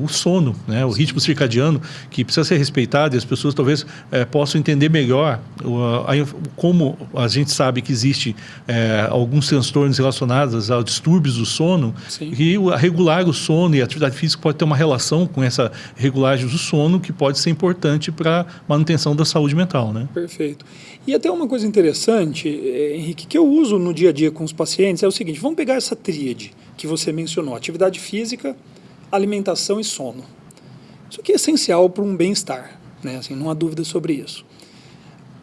o sono, né, o ritmo circadiano, que precisa ser respeitado e as pessoas talvez possam entender melhor como a gente sabe que existe alguns transtornos relacionados aos distúrbios do sono. Sim. E regular o sono e a atividade física pode ter uma relação com essa regulagem do sono que pode ser importante para a manutenção da saúde mental, né? Perfeito. E até uma coisa interessante, Henrique, que eu uso no dia a dia com os pacientes é o seguinte, vamos pegar essa tríade que você mencionou, atividade física, alimentação e sono. Isso aqui é essencial para um bem-estar, né? Assim, não há dúvida sobre isso.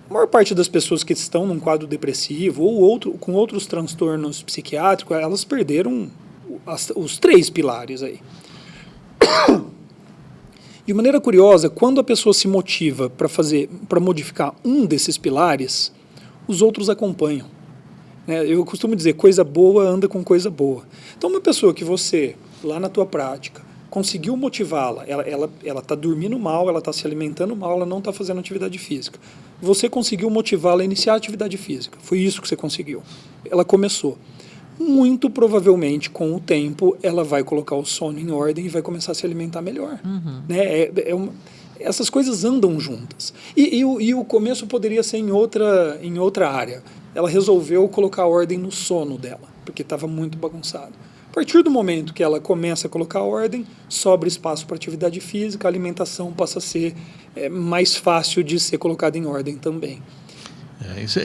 A maior parte das pessoas que estão num quadro depressivo ou com outros transtornos psiquiátricos, elas perderam os três pilares aí. De maneira curiosa, quando a pessoa se motiva para modificar um desses pilares, os outros acompanham, né? Eu costumo dizer, coisa boa anda com coisa boa. Então, uma pessoa que você, lá na tua prática, conseguiu motivá-la, ela está dormindo mal, ela está se alimentando mal, ela não está fazendo atividade física. Você conseguiu motivá-la a iniciar a atividade física, foi isso que você conseguiu. Ela começou. muito provavelmente, com o tempo, ela vai colocar o sono em ordem e vai começar a se alimentar melhor. Né? Essas coisas andam juntas. E o começo poderia ser em outra área. Ela resolveu colocar ordem no sono dela, porque estava muito bagunçado. A partir do momento que ela começa a colocar ordem, sobra espaço para atividade física, a alimentação passa a ser mais fácil de ser colocada em ordem também.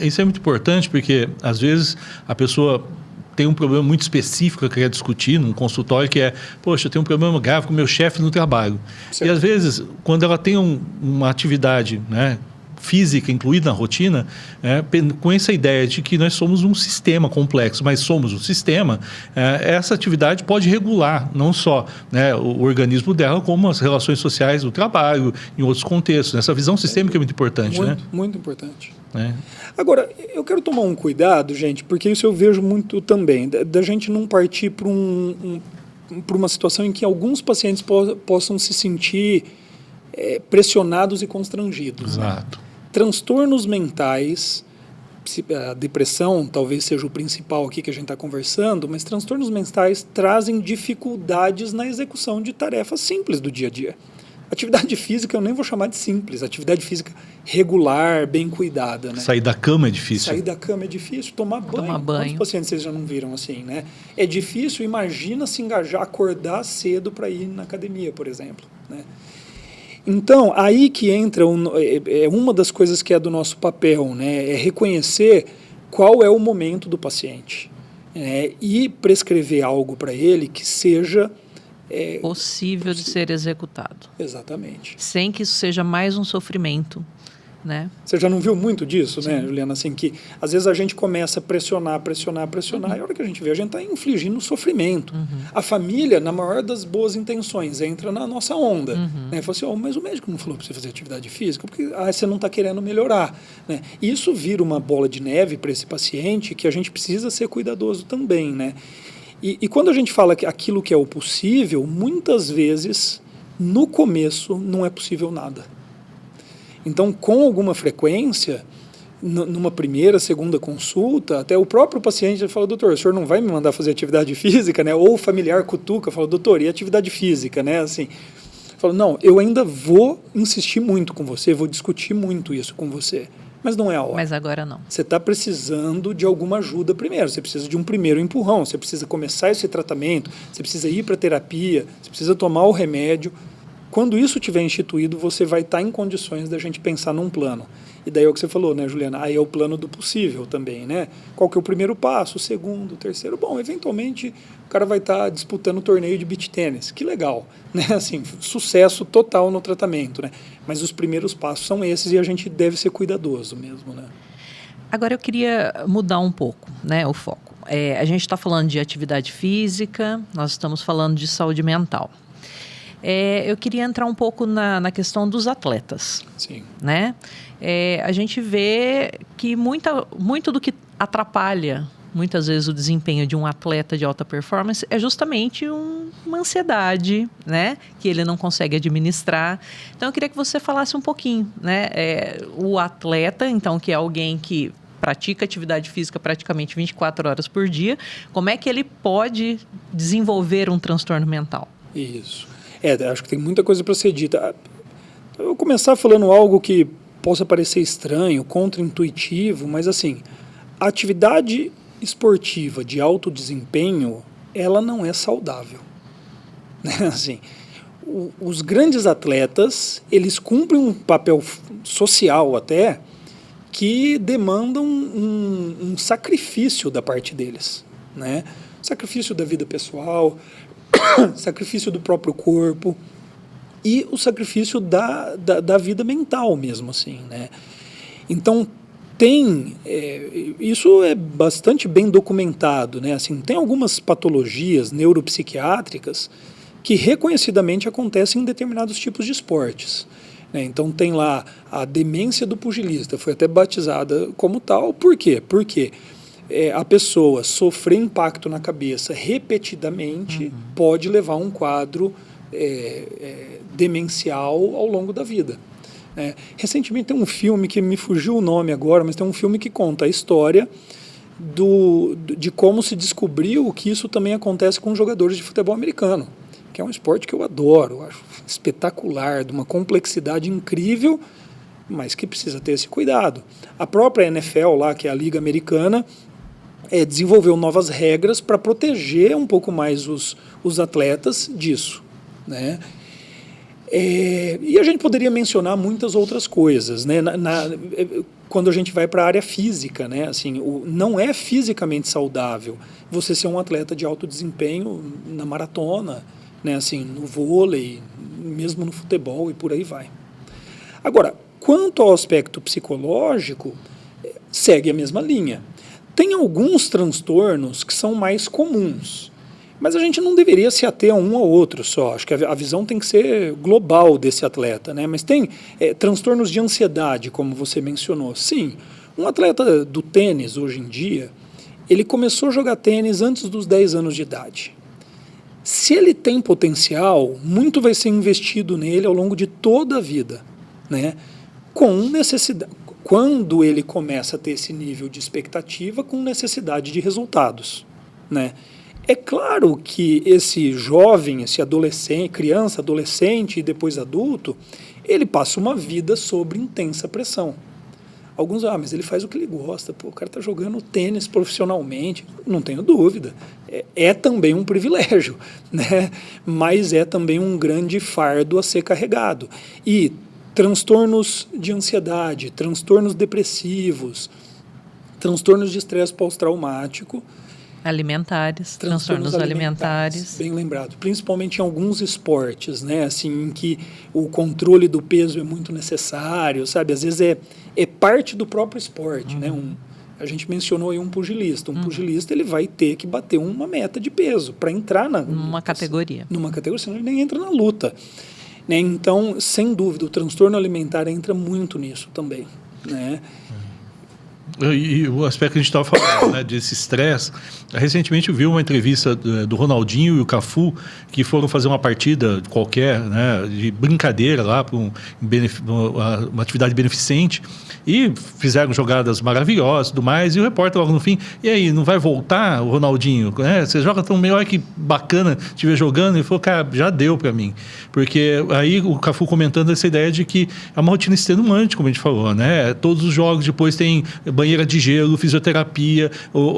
Isso é muito importante, porque às vezes a pessoa tem um problema muito específico que quer discutir num consultório, que é, poxa, eu tenho um problema grave com o meu chefe no trabalho. Certo. E às vezes, quando ela tem uma atividade, né, física incluída na rotina, com essa ideia de que nós somos um sistema complexo, mas somos um sistema, essa atividade pode regular não só, né, o organismo dela, como as relações sociais do trabalho, em outros contextos. Essa visão sistêmica é muito importante. Muito importante. Agora, eu quero tomar um cuidado, gente, porque isso eu vejo muito também, da gente não partir para uma situação em que alguns pacientes possam se sentir pressionados e constrangidos. Exato. Né? Transtornos mentais, a depressão talvez seja o principal aqui que a gente está conversando, mas transtornos mentais trazem dificuldades na execução de tarefas simples do dia a dia. Atividade física eu nem vou chamar de simples, atividade física regular, bem cuidada. Né? Sair da cama é difícil. Sair da cama é difícil, tomar banho. Quantos pacientes vocês já não viram assim, né? É difícil, imagina se engajar, acordar cedo para ir na academia, por exemplo, né? Então, aí que entra uma das coisas que é do nosso papel, né? É reconhecer qual é o momento do paciente, né? E prescrever algo para ele que seja possível de ser executado. Exatamente. Sem que isso seja mais um sofrimento, né? Você já não viu muito disso, Sim. né, Juliana? Assim, que às vezes a gente começa a pressionar, e a hora que a gente vê, a gente está infligindo sofrimento. A família, na maior das boas intenções, entra na nossa onda. Né? Fala assim, mas o médico não falou para você fazer atividade física, porque você não está querendo melhorar. Né? Isso vira uma bola de neve para esse paciente que a gente precisa ser cuidadoso também, né? E quando a gente fala que aquilo que é o possível, muitas vezes, no começo, não é possível nada. Então, com alguma frequência, numa primeira, segunda consulta, até o próprio paciente fala, doutor, o senhor não vai me mandar fazer atividade física, né? Ou o familiar cutuca, fala, doutor, e atividade física, né? Assim, fala, não, eu ainda vou insistir muito com você, vou discutir muito isso com você. Mas não é a hora. Mas agora não. Você está precisando de alguma ajuda primeiro, você precisa de um primeiro empurrão, você precisa começar esse tratamento, você precisa ir para a terapia, você precisa tomar o remédio. Quando isso tiver instituído, você vai estar em condições da gente pensar num plano. E daí é o que você falou, né, Juliana? Aí é o plano do possível também, né? Qual que é o primeiro passo, o segundo, o terceiro? Bom, eventualmente o cara vai estar disputando o torneio de beach tênis. Que legal, né? Assim, sucesso total no tratamento, né? Mas os primeiros passos são esses e a gente deve ser cuidadoso mesmo, né? Agora eu queria mudar um pouco, né, o foco. A gente está falando de atividade física, nós estamos falando de saúde mental. Eu queria entrar um pouco na questão dos atletas. Sim. Né? A gente vê que muito do que atrapalha, muitas vezes, o desempenho de um atleta de alta performance é justamente uma ansiedade, né? Que ele não consegue administrar. Então, eu queria que você falasse um pouquinho, né? O atleta, então, que é alguém que pratica atividade física praticamente 24 horas por dia, como é que ele pode desenvolver um transtorno mental? Isso. Acho que tem muita coisa para ser dita. Eu vou começar falando algo que possa parecer estranho, contraintuitivo, mas assim, a atividade esportiva de alto desempenho, ela não é saudável. Né? Assim, os grandes atletas, eles cumprem um papel social até, que demandam um sacrifício da parte deles. Né? Sacrifício da vida pessoal, sacrifício do próprio corpo e o sacrifício da vida mental mesmo, assim, né? Então, isso é bastante bem documentado, né? Assim, tem algumas patologias neuropsiquiátricas que reconhecidamente acontecem em determinados tipos de esportes. Né? Então, tem lá a demência do pugilista, foi até batizada como tal. Por quê? Porque a pessoa sofrer impacto na cabeça repetidamente pode levar a um quadro demencial ao longo da vida. Recentemente tem um filme que me fugiu o nome agora, mas tem um filme que conta a história de como se descobriu que isso também acontece com jogadores de futebol americano, que é um esporte que eu adoro, eu acho espetacular, de uma complexidade incrível, mas que precisa ter esse cuidado. A própria NFL, lá, que é a Liga Americana, desenvolveu novas regras para proteger um pouco mais os atletas disso, né? E a gente poderia mencionar muitas outras coisas, né? Quando a gente vai para a área física, né? Assim, não é fisicamente saudável você ser um atleta de alto desempenho na maratona, né? Assim, no vôlei, mesmo no futebol e por aí vai. Agora, quanto ao aspecto psicológico, segue a mesma linha. Tem alguns transtornos que são mais comuns, mas a gente não deveria se ater a um ou outro só. Acho que a visão tem que ser global desse atleta, né? Mas tem transtornos de ansiedade, como você mencionou. Sim, um atleta do tênis, hoje em dia, ele começou a jogar tênis antes dos 10 anos de idade. Se ele tem potencial, muito vai ser investido nele ao longo de toda a vida, né? Com necessidade, quando ele começa a ter esse nível de expectativa com necessidade de resultados, né? É claro que esse jovem, esse adolescente, criança, adolescente e depois adulto, ele passa uma vida sob intensa pressão. Alguns, mas ele faz o que ele gosta, o cara está jogando tênis profissionalmente, não tenho dúvida. É também um privilégio, né? Mas é também um grande fardo a ser carregado. E transtornos de ansiedade, transtornos depressivos, transtornos de estresse pós-traumático, transtornos alimentares. Bem lembrado. Principalmente em alguns esportes, né? Assim, em que o controle do peso é muito necessário, sabe? Às vezes é parte do próprio esporte, né? A gente mencionou aí um pugilista. Pugilista, ele vai ter que bater uma meta de peso para entrar numa categoria. Numa categoria, senão ele nem entra na luta. Né? Então, sem dúvida, o transtorno alimentar entra muito nisso também, né? E o aspecto que a gente estava falando, né, desse estresse, recentemente eu vi uma entrevista do Ronaldinho e o Cafu, que foram fazer uma partida qualquer, né, de brincadeira lá, para uma atividade beneficente, e fizeram jogadas maravilhosas e tudo mais, e o repórter logo no fim, e aí, não vai voltar o Ronaldinho? Você joga tão melhor, que bacana te ver jogando. Ele falou, cara, já deu para mim. Porque aí o Cafu comentando essa ideia de que é uma rotina extenuante, como a gente falou, né? Todos os jogos depois tem banheira de gelo, fisioterapia,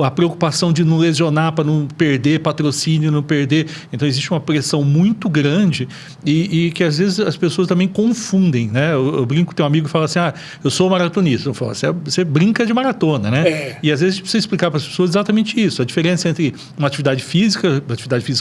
a preocupação de não lesionar para não perder patrocínio, não perder. Então existe uma pressão muito grande e que às vezes as pessoas também confundem, né? Eu brinco, tem um amigo que fala assim, eu sou maratonista. Eu falo, você brinca de maratona, né? E às vezes a gente precisa explicar para as pessoas exatamente isso, a diferença entre uma atividade física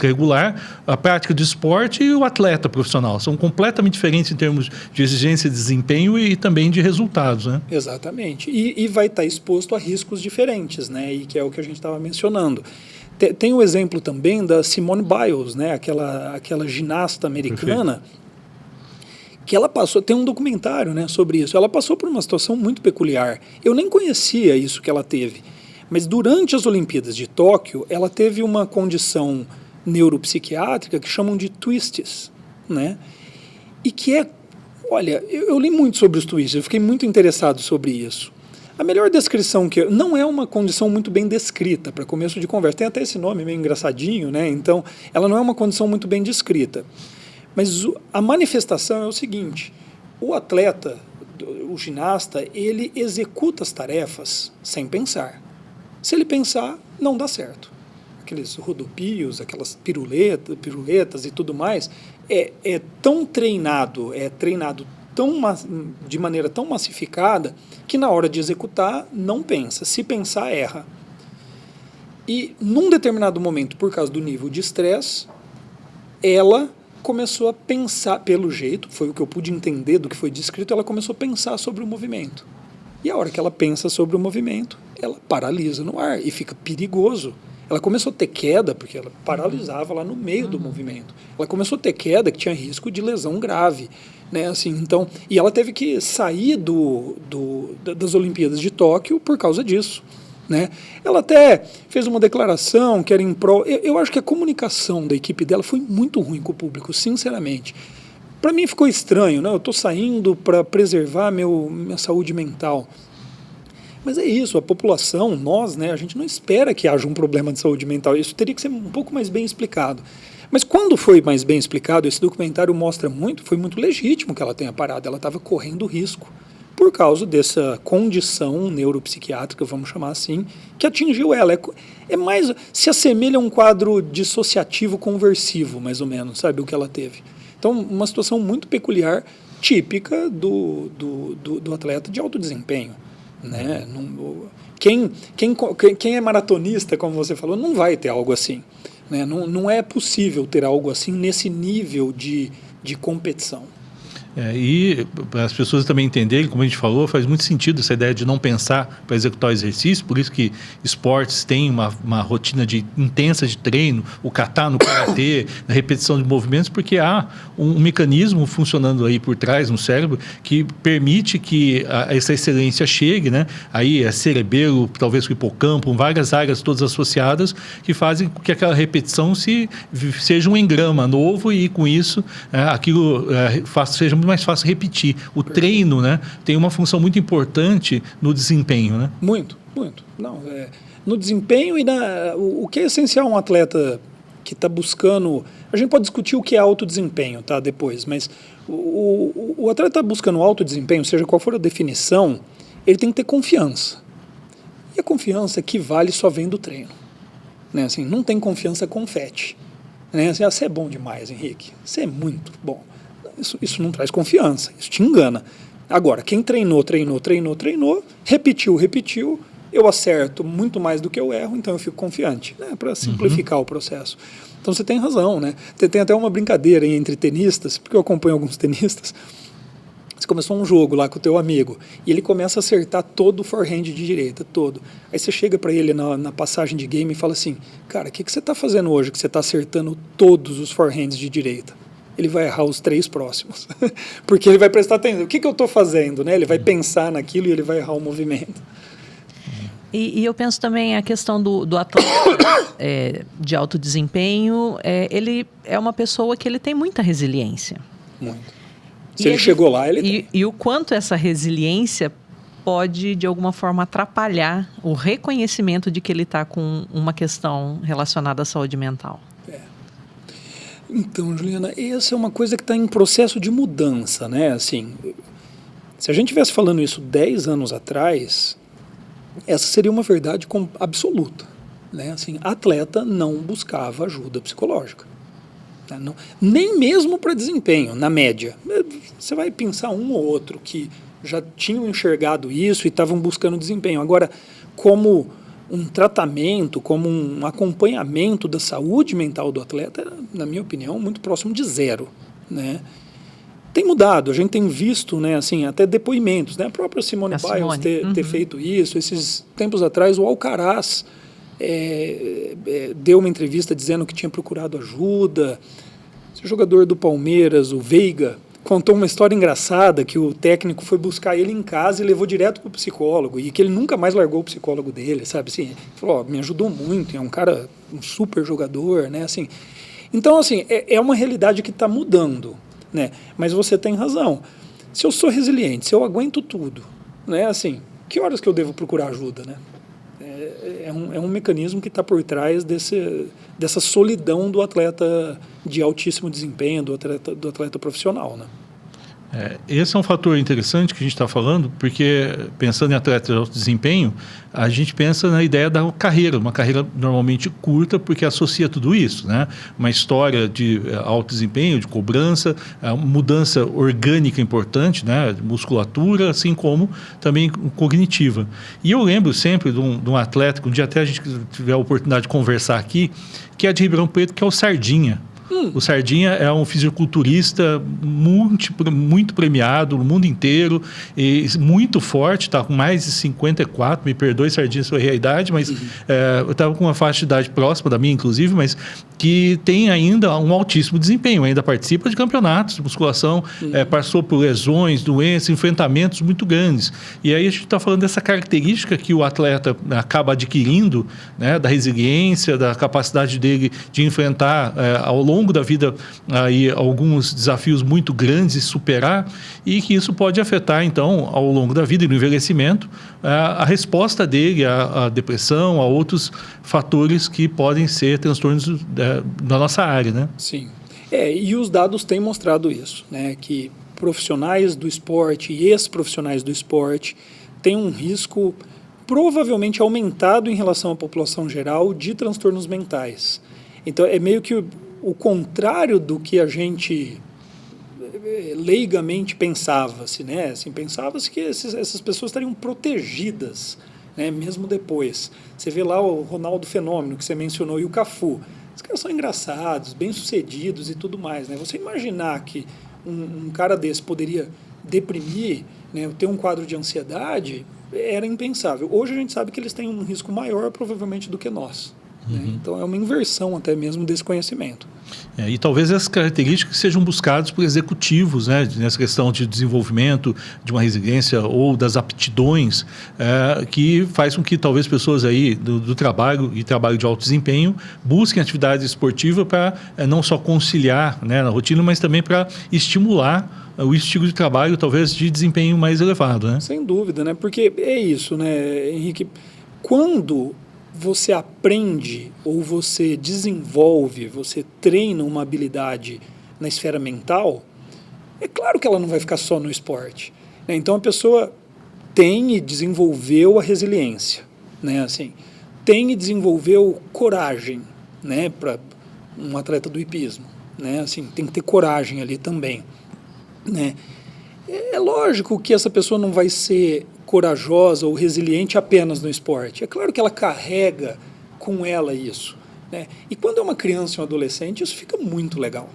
regular, a prática de esporte e o atleta profissional. São completamente diferentes em termos de exigência de desempenho e também de resultados, né? Exatamente. E vai estar exposto a riscos diferentes, né? E que é o que a gente estava mencionando. Tem o exemplo também da Simone Biles, né? Aquela ginasta americana. Perfeito. Que ela passou, tem um documentário, né, sobre isso. Ela passou por uma situação muito peculiar. Eu nem conhecia isso que ela teve. Mas durante as Olimpíadas de Tóquio, ela teve uma condição neuropsiquiátrica que chamam de twists, né? E que olha, eu li muito sobre os twists, eu fiquei muito interessado sobre isso. A melhor descrição não é uma condição muito bem descrita, para começo de conversa. Tem até esse nome meio engraçadinho, né? Então, ela não é uma condição muito bem descrita. Mas a manifestação é o seguinte, o atleta, o ginasta, ele executa as tarefas sem pensar. Se ele pensar, não dá certo. Aqueles rodopios, aquelas piruetas e tudo mais, é treinado de maneira tão massificada que na hora de executar não pensa. Se pensar, erra. E num determinado momento, por causa do nível de estresse, ela começou a pensar, pelo jeito, foi o que eu pude entender do que foi descrito, ela começou a pensar sobre o movimento. E a hora que ela pensa sobre o movimento, ela paralisa no ar e fica perigoso. Ela começou a ter queda, porque ela paralisava lá no meio do movimento. Ela começou a ter queda que tinha risco de lesão grave, né? Assim, então, e ela teve que sair das Olimpíadas de Tóquio por causa disso. Né? Ela até fez uma declaração que era em prol. Eu acho que a comunicação da equipe dela foi muito ruim com o público, sinceramente. Para mim ficou estranho, né? Eu estou saindo para preservar minha saúde mental. Mas é isso, a população, nós, né, a gente não espera que haja um problema de saúde mental. Isso teria que ser um pouco mais bem explicado. Mas quando foi mais bem explicado, esse documentário mostra foi muito legítimo que ela tenha parado. Ela estava correndo risco por causa dessa condição neuropsiquiátrica, vamos chamar assim, que atingiu ela. É mais, se assemelha a um quadro dissociativo conversivo, mais ou menos, sabe, o que ela teve. Então, uma situação muito peculiar, típica do atleta de alto desempenho. Né? Quem é maratonista, como você falou, não vai ter algo assim. Né? Não é possível ter algo assim nesse nível de competição. E para as pessoas também entenderem, como a gente falou, faz muito sentido essa ideia de não pensar para executar o exercício, por isso que esportes têm uma rotina intensa de treino, o kata no karatê, a repetição de movimentos, porque há um mecanismo funcionando aí por trás no cérebro que permite que essa excelência chegue, né? Aí é cerebelo, talvez o hipocampo, várias áreas todas associadas que fazem com que aquela repetição seja um engrama novo e com isso aquilo seja muito mais fácil repetir. O treino, né, tem uma função muito importante no desempenho, né? Muito. Não, no desempenho e o que é essencial um atleta que está buscando... A gente pode discutir o que é alto desempenho, tá, depois, mas o atleta buscando alto desempenho, seja qual for a definição, ele tem que ter confiança. E a confiança equivale só vem do treino. Né? Assim, não tem confiança confete. Né? Assim, você é bom demais, Henrique. Você é muito bom. Isso não traz confiança, isso te engana. Agora, quem treinou, repetiu, eu acerto muito mais do que eu erro, então eu fico confiante, né, para simplificar o processo. Então você tem razão, né? Tem até uma brincadeira entre tenistas, porque eu acompanho alguns tenistas. Você começou um jogo lá com o teu amigo e ele começa a acertar todo o forehand de direita, todo. Aí você chega para ele na passagem de game e fala assim, cara, o que você está fazendo hoje que você está acertando todos os forehands de direita? Ele vai errar os 3 próximos, porque ele vai prestar atenção. O que eu estou fazendo? Né? Ele vai pensar naquilo e ele vai errar o movimento. E eu penso também a questão do atleta de alto desempenho, ele é uma pessoa que ele tem muita resiliência. Muito. Se ele chegou lá, ele tem. E o quanto essa resiliência pode, de alguma forma, atrapalhar o reconhecimento de que ele está com uma questão relacionada à saúde mental. Então, Juliana, essa é uma coisa que está em processo de mudança, né? Assim, se a gente estivesse falando isso 10 anos atrás, essa seria uma verdade absoluta, né? Assim, atleta não buscava ajuda psicológica. Né? Não, nem mesmo para desempenho, na média. Você vai pensar um ou outro que já tinham enxergado isso e estavam buscando desempenho. Agora, como um tratamento, como um acompanhamento da saúde mental do atleta, na minha opinião, muito próximo de zero, né? Tem mudado, a gente tem visto, né, assim, até depoimentos, né? A própria Simone Biles ter feito isso. Esses tempos atrás, o Alcaraz deu uma entrevista dizendo que tinha procurado ajuda. Esse jogador do Palmeiras, o Veiga, contou uma história engraçada que o técnico foi buscar ele em casa e levou direto para o psicólogo e que ele nunca mais largou o psicólogo dele, sabe? Assim, ele falou, me ajudou muito, é um cara, um super jogador, né? Assim, então, assim, é uma realidade que está mudando, né? Mas você tem razão. Se eu sou resiliente, se eu aguento tudo, né? Assim, que horas que eu devo procurar ajuda, né? É um mecanismo que está por trás dessa solidão do atleta de altíssimo desempenho, do atleta profissional, né? Esse é um fator interessante que a gente está falando, porque pensando em atleta de alto desempenho, a gente pensa na ideia da carreira, uma carreira normalmente curta, porque associa tudo isso, né? Uma história de alto desempenho, de cobrança, mudança orgânica importante, né? De musculatura, assim como também cognitiva. E eu lembro sempre de um atleta, que um dia até a gente tiver a oportunidade de conversar aqui, que é de Ribeirão Preto, que é o Sardinha. O Sardinha é um fisiculturista muito premiado no mundo inteiro, e muito forte, está com mais de 54, me perdoe, Sardinha, se eu errei a idade, mas eu estava com uma faixa de idade próxima da minha, inclusive, mas que tem ainda um altíssimo desempenho, ainda participa de campeonatos de musculação, passou por lesões, doenças, enfrentamentos muito grandes. E aí a gente está falando dessa característica que o atleta acaba adquirindo, né, da resiliência, da capacidade dele de enfrentar ao longo longo da vida aí alguns desafios muito grandes de superar e que isso pode afetar, então, ao longo da vida e no envelhecimento, a resposta dele à depressão, a outros fatores que podem ser transtornos da nossa área, né? Sim. E os dados têm mostrado isso, né? Que profissionais do esporte e ex-profissionais do esporte têm um risco provavelmente aumentado em relação à população geral de transtornos mentais. Então, é meio que o contrário do que a gente leigamente pensava-se, né? Assim, pensava-se que essas pessoas estariam protegidas, né? Mesmo depois. Você vê lá o Ronaldo Fenômeno, que você mencionou, e o Cafu. Os caras são engraçados, bem-sucedidos e tudo mais, né? Você imaginar que um cara desse poderia deprimir, né, ter um quadro de ansiedade, era impensável. Hoje a gente sabe que eles têm um risco maior, provavelmente, do que nós. Né? Então, é uma inversão até mesmo desse conhecimento. E talvez essas características sejam buscadas por executivos, né, nessa questão de desenvolvimento de uma resiliência ou das aptidões, que faz com que talvez pessoas aí do trabalho e trabalho de alto desempenho busquem atividade esportiva para não só conciliar, né, na rotina, mas também para estimular o estilo de trabalho, talvez, de desempenho mais elevado, né? Sem dúvida, né? Porque é isso, né, Henrique? Quando você aprende ou você desenvolve, você treina uma habilidade na esfera mental, é claro que ela não vai ficar só no esporte, né? Então, a pessoa tem e desenvolveu a resiliência, né? Assim, tem e desenvolveu coragem, né? Para um atleta do hipismo, né? Assim, tem que ter coragem ali também. Né? É lógico que essa pessoa não vai ser corajosa ou resiliente apenas no esporte. É claro que ela carrega com ela isso. Né? E quando é uma criança e um adolescente, isso fica muito legal.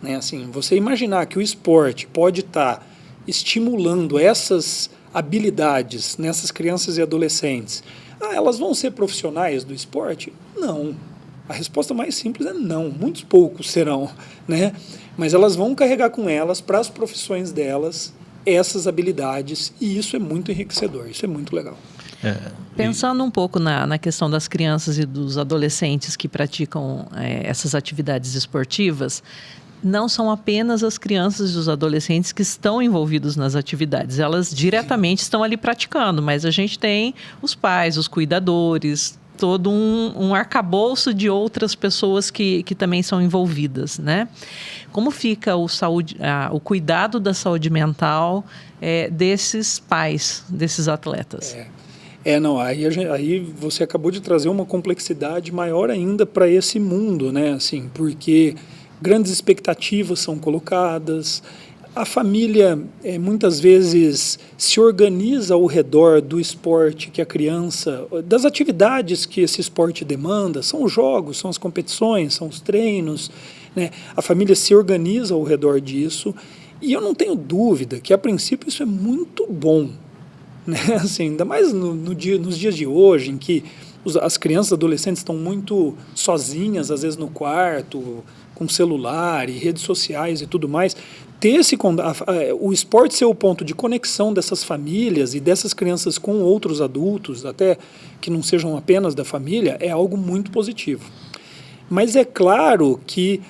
Né? Assim, você imaginar que o esporte pode estar estimulando essas habilidades nessas crianças e adolescentes. Elas vão ser profissionais do esporte? Não. A resposta mais simples é não. Muitos poucos serão, né? Mas elas vão carregar com elas, para as profissões delas, essas habilidades, e isso é muito enriquecedor, isso é muito legal. Pensando um pouco na questão das crianças e dos adolescentes que praticam essas atividades esportivas, não são apenas as crianças e os adolescentes que estão envolvidos nas atividades, elas diretamente estão ali praticando, mas a gente tem os pais, os cuidadores, todo um arcabouço de outras pessoas que também são envolvidas, né? Como fica o cuidado da saúde mental desses pais, desses atletas? Não, aí você acabou de trazer uma complexidade maior ainda para esse mundo, né? Assim, porque grandes expectativas são colocadas, a família muitas vezes se organiza ao redor do esporte que a criança, das atividades que esse esporte demanda, são os jogos, são as competições, são os treinos, né? A família se organiza ao redor disso e eu não tenho dúvida que a princípio isso é muito bom, né? Assim, ainda mais nos dias de hoje em que as crianças e adolescentes estão muito sozinhas, às vezes no quarto, com celular e redes sociais e tudo mais, o esporte ser o ponto de conexão dessas famílias e dessas crianças com outros adultos, até que não sejam apenas da família, é algo muito positivo. Mas é claro que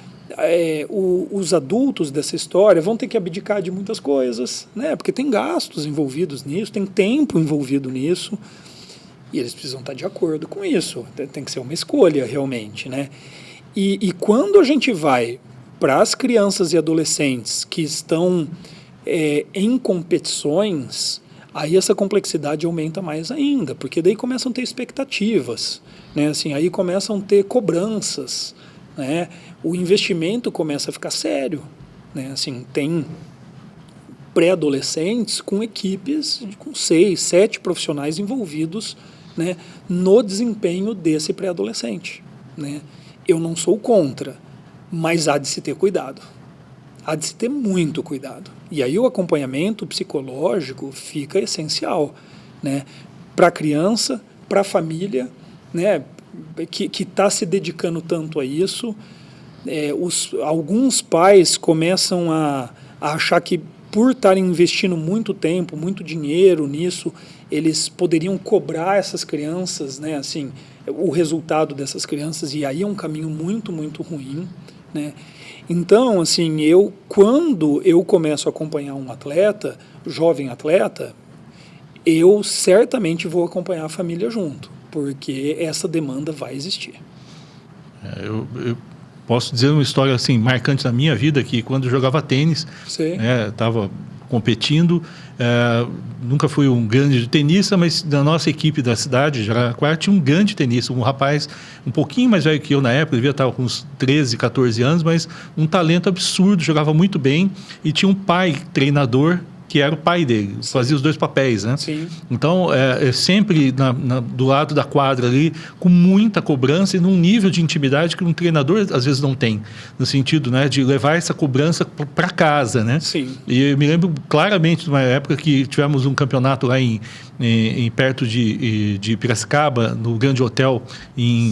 os adultos dessa história vão ter que abdicar de muitas coisas, né? Porque tem gastos envolvidos nisso, tem tempo envolvido nisso, e eles precisam estar de acordo com isso. Tem que ser uma escolha, realmente, né? E quando a gente vai para as crianças e adolescentes que estão em competições, aí essa complexidade aumenta mais ainda, porque daí começam a ter expectativas, né? Assim, aí começam a ter cobranças, né? O investimento começa a ficar sério, né? Assim, tem pré-adolescentes com equipes com 6, 7 profissionais envolvidos, né, no desempenho desse pré-adolescente, né? Eu não sou contra, mas há de se ter cuidado. Há de se ter muito cuidado. E aí o acompanhamento psicológico fica essencial, né? Para a criança, para a família, né, que está se dedicando tanto a isso. Alguns pais começam a achar que, por estarem investindo muito tempo, muito dinheiro nisso, eles poderiam cobrar essas crianças, né, assim, o resultado dessas crianças, e aí é um caminho muito, muito ruim, né? Então, assim, quando eu começo a acompanhar um atleta, jovem atleta, eu certamente vou acompanhar a família junto, porque essa demanda vai existir. Eu posso dizer uma história assim marcante da minha vida, que quando eu jogava tênis, estava competindo, nunca fui um grande tenista, mas da nossa equipe da cidade, Jaraguá, tinha um grande tenista, um rapaz um pouquinho mais velho que eu na época, devia estar com uns 13, 14 anos, mas um talento absurdo, jogava muito bem, e tinha um pai treinador que era o pai dele, fazia os dois papéis, né? Sim. Então, sempre do lado da quadra ali, com muita cobrança e num nível de intimidade que um treinador às vezes não tem, no sentido, né, de levar essa cobrança para casa, né? Sim. E eu me lembro claramente de uma época que tivemos um campeonato lá perto de Piracicaba, no Grande Hotel, em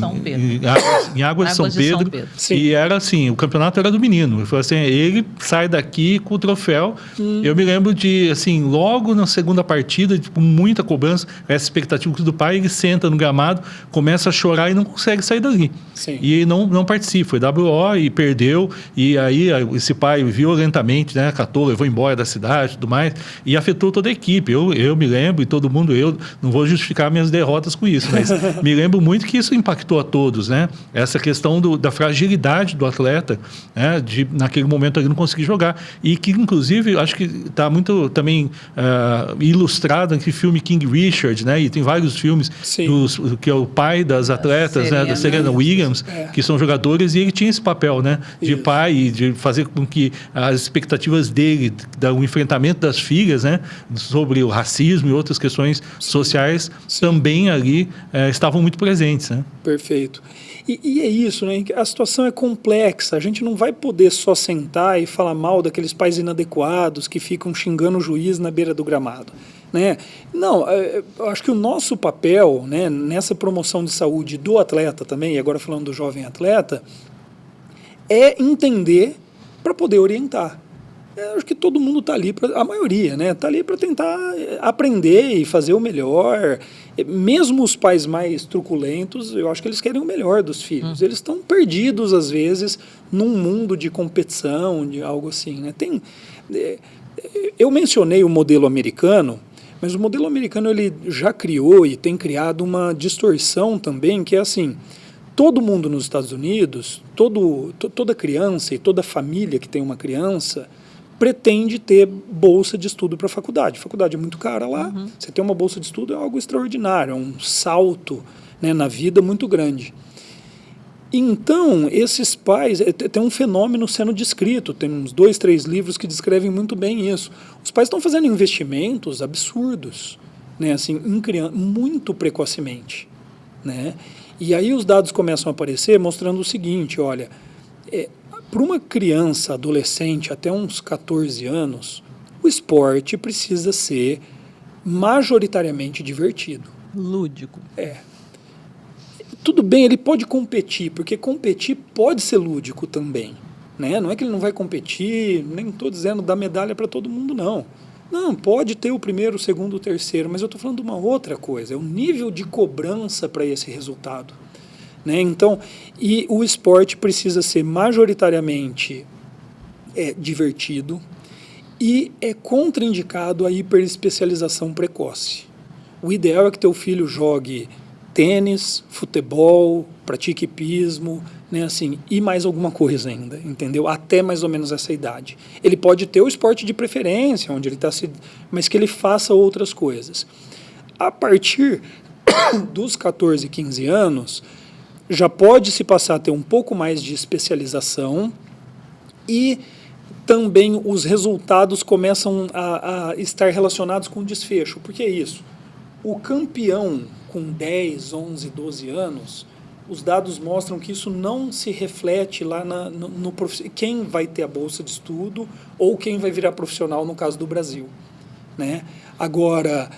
Águas de São Pedro. E era assim, o campeonato era do menino. Ele falou assim, ele sai daqui com o troféu. Eu me lembro de, assim, logo na segunda partida, com muita cobrança, essa expectativa do pai, ele senta no gramado, começa a chorar e não consegue sair dali. Sim. E não participa, foi WO e perdeu, e aí esse pai violentamente, né, catou, levou embora da cidade e tudo mais, e afetou toda a equipe. Eu me lembro, e todo mundo, eu não vou justificar minhas derrotas com isso, mas me lembro muito que isso impactou a todos, né? Essa questão da fragilidade do atleta, né, de naquele momento ele não conseguir jogar, e que inclusive acho que está muito também ilustrado naquele filme King Richard, né? E tem vários filmes que é o pai das atletas, né, da Serena Williams, que são jogadores, e ele tinha esse papel, né, de pai, e de fazer com que as expectativas dele, do enfrentamento das filhas, né, sobre o racismo e outras questões sociais, também ali estavam muito presentes, né? Perfeito. E é isso, né? A situação é complexa. A gente não vai poder só sentar e falar mal daqueles pais inadequados que ficam xingando o juiz na beira do gramado, né? Não, eu acho que o nosso papel, né, nessa promoção de saúde do atleta também, e agora falando do jovem atleta, é entender para poder orientar. Eu acho que todo mundo está ali, a maioria, né, está ali para tentar aprender e fazer o melhor. Mesmo os pais mais truculentos, eu acho que eles querem o melhor dos filhos. Eles estão perdidos, às vezes, num mundo de competição, de algo assim, né? Eu mencionei o modelo americano, mas o modelo americano ele já criou e tem criado uma distorção também, que é assim, todo mundo nos Estados Unidos, toda criança e toda família que tem uma criança pretende ter bolsa de estudo para a faculdade. A faculdade é muito cara lá, você ter uma bolsa de estudo é algo extraordinário, é um salto, né, na vida muito grande. Então, esses pais, tem um fenômeno sendo descrito, tem uns 2, 3 livros que descrevem muito bem isso. Os pais estão fazendo investimentos absurdos, né, assim, muito precocemente, né? E aí os dados começam a aparecer mostrando o seguinte, olha, para uma criança, adolescente, até uns 14 anos, o esporte precisa ser majoritariamente divertido. Lúdico. Tudo bem, ele pode competir, porque competir pode ser lúdico também, né? Não é que ele não vai competir, nem estou dizendo dar medalha para todo mundo, não. Não, pode ter o primeiro, o segundo, o terceiro, mas eu estou falando de uma outra coisa, é o nível de cobrança para esse resultado. Né? Então, e o esporte precisa ser majoritariamente divertido e é contraindicado a hiperespecialização precoce. O ideal é que teu filho jogue tênis, futebol, pratique hipismo, né, assim, e mais alguma coisa ainda, entendeu? Até mais ou menos essa idade. Ele pode ter o esporte de preferência, onde ele está mas que ele faça outras coisas. A partir dos 14, 15 anos, já pode se passar a ter um pouco mais de especialização e também os resultados começam a estar relacionados com o desfecho. Por que isso? O campeão com 10, 11, 12 anos, os dados mostram que isso não se reflete lá no quem vai ter a bolsa de estudo ou quem vai virar profissional no caso do Brasil, né? Agora,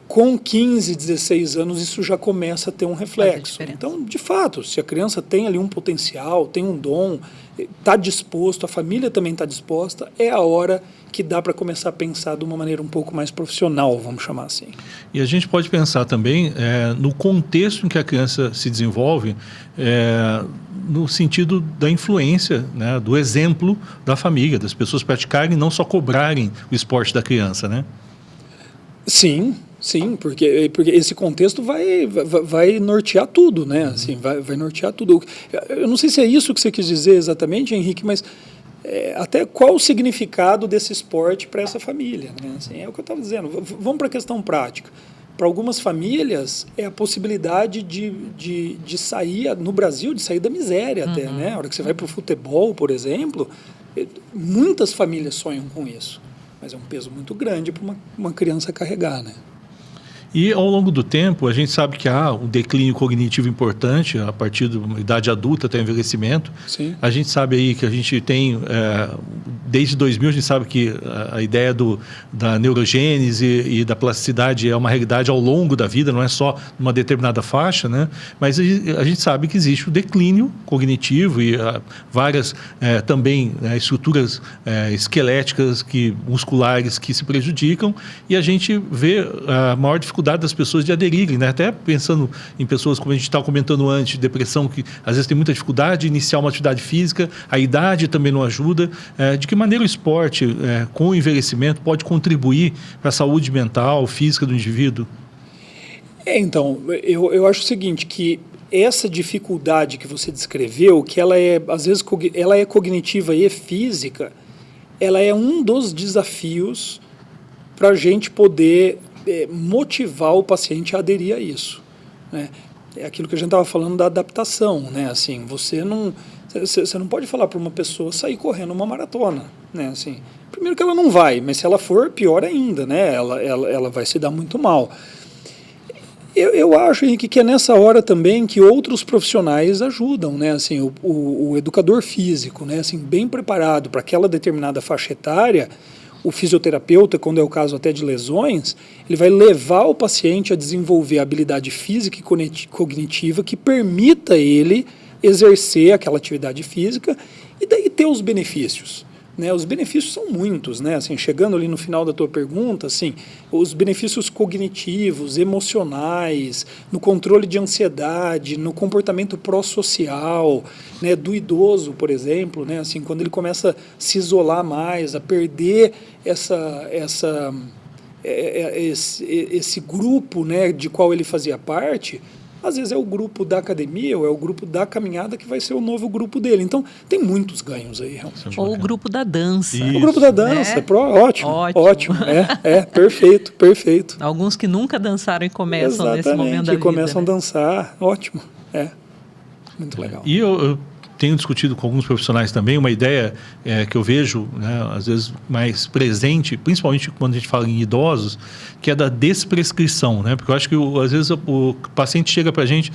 com 15, 16 anos, isso já começa a ter um reflexo. Então, de fato, se a criança tem ali um potencial, tem um dom, está disposto, a família também está disposta, é a hora que dá para começar a pensar de uma maneira um pouco mais profissional, vamos chamar assim. E a gente pode pensar também no contexto em que a criança se desenvolve, no sentido da influência, né, do exemplo da família, das pessoas praticarem e não só cobrarem o esporte da criança, né? Sim, porque esse contexto vai nortear tudo, né? Assim, vai nortear tudo. Eu não sei se é isso que você quis dizer exatamente, Henrique, mas até qual o significado desse esporte para essa família, né? Assim, é o que eu estava dizendo. Vamos para a questão prática. Para algumas famílias, é a possibilidade de sair, no Brasil, de sair da miséria até, né? A hora que você vai para o futebol, por exemplo, muitas famílias sonham com isso. Mas é um peso muito grande para uma criança carregar, né? E ao longo do tempo, a gente sabe que há um declínio cognitivo importante a partir da idade adulta até o envelhecimento. Sim. A gente sabe aí que a gente tem, desde 2000, a gente sabe que a ideia da neurogênese e da plasticidade é uma realidade ao longo da vida, não é só numa determinada faixa, né? Mas a gente sabe que existe o declínio cognitivo e várias também estruturas esqueléticas, musculares que se prejudicam, e a gente vê a maior dificuldade das pessoas de aderirem, né? Até pensando em pessoas, como a gente estava comentando antes, depressão, que às vezes tem muita dificuldade de iniciar uma atividade física, a idade também não ajuda. De que maneira o esporte, com o envelhecimento, pode contribuir para a saúde mental, física do indivíduo? Então, eu acho o seguinte, que essa dificuldade que você descreveu, que ela às vezes, ela é cognitiva e física, ela é um dos desafios para a gente poder motivar o paciente a aderir a isso, né? É aquilo que a gente estava falando da adaptação, né? Assim, você não pode falar para uma pessoa sair correndo uma maratona, né? Assim, primeiro que ela não vai, mas se ela for, pior ainda, né? Ela vai se dar muito mal. Eu acho, Henrique, que é nessa hora também que outros profissionais ajudam, né? Assim, o educador físico, né? Assim, bem preparado para aquela determinada faixa etária. O fisioterapeuta, quando é o caso até de lesões, ele vai levar o paciente a desenvolver a habilidade física e cognitiva que permita ele exercer aquela atividade física e daí ter os benefícios, né? Os benefícios são muitos, né? Assim, chegando ali no final da tua pergunta, assim, os benefícios cognitivos, emocionais, no controle de ansiedade, no comportamento pró-social, né, do idoso, por exemplo, né, assim, quando ele começa a se isolar mais, a perder esse grupo, né, de qual ele fazia parte. Às vezes é o grupo da academia ou é o grupo da caminhada que vai ser o novo grupo dele. Então, tem muitos ganhos aí, realmente. Ou o grupo da dança. Isso. O grupo da dança, né? Ótimo. Perfeito. Alguns que nunca dançaram e começam nesse momento da vida. Começam a dançar, ótimo. Muito legal. E eu tenho discutido com alguns profissionais também uma ideia que eu vejo, né, às vezes mais presente, principalmente quando a gente fala em idosos, que é da desprescrição, né? Porque eu acho que às vezes o paciente chega para a gente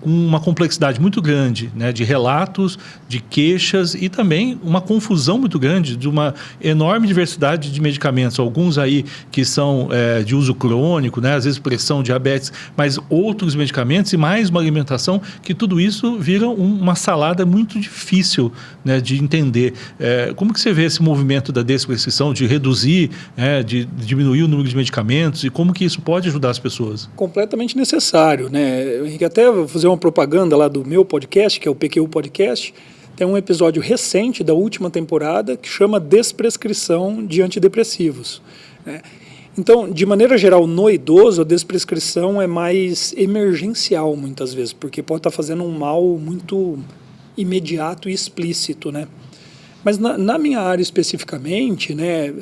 com uma complexidade muito grande, né, de relatos, de queixas e também uma confusão muito grande de uma enorme diversidade de medicamentos. Alguns aí que são de uso crônico, né, às vezes pressão, diabetes, mas outros medicamentos e mais uma alimentação, que tudo isso vira uma salada muito difícil, né, de entender. Como que você vê esse movimento da desprescrição, de reduzir, de diminuir o número de medicamentos e como que isso pode ajudar as pessoas? Completamente necessário, né? Henrique, até vou fazer uma propaganda lá do meu podcast, que é o PQU Podcast. Tem um episódio recente da última temporada que chama Desprescrição de Antidepressivos, né? Então, de maneira geral, no idoso, a desprescrição é mais emergencial muitas vezes, porque pode estar fazendo um mal muito imediato e explícito, né? Mas na minha área especificamente, né,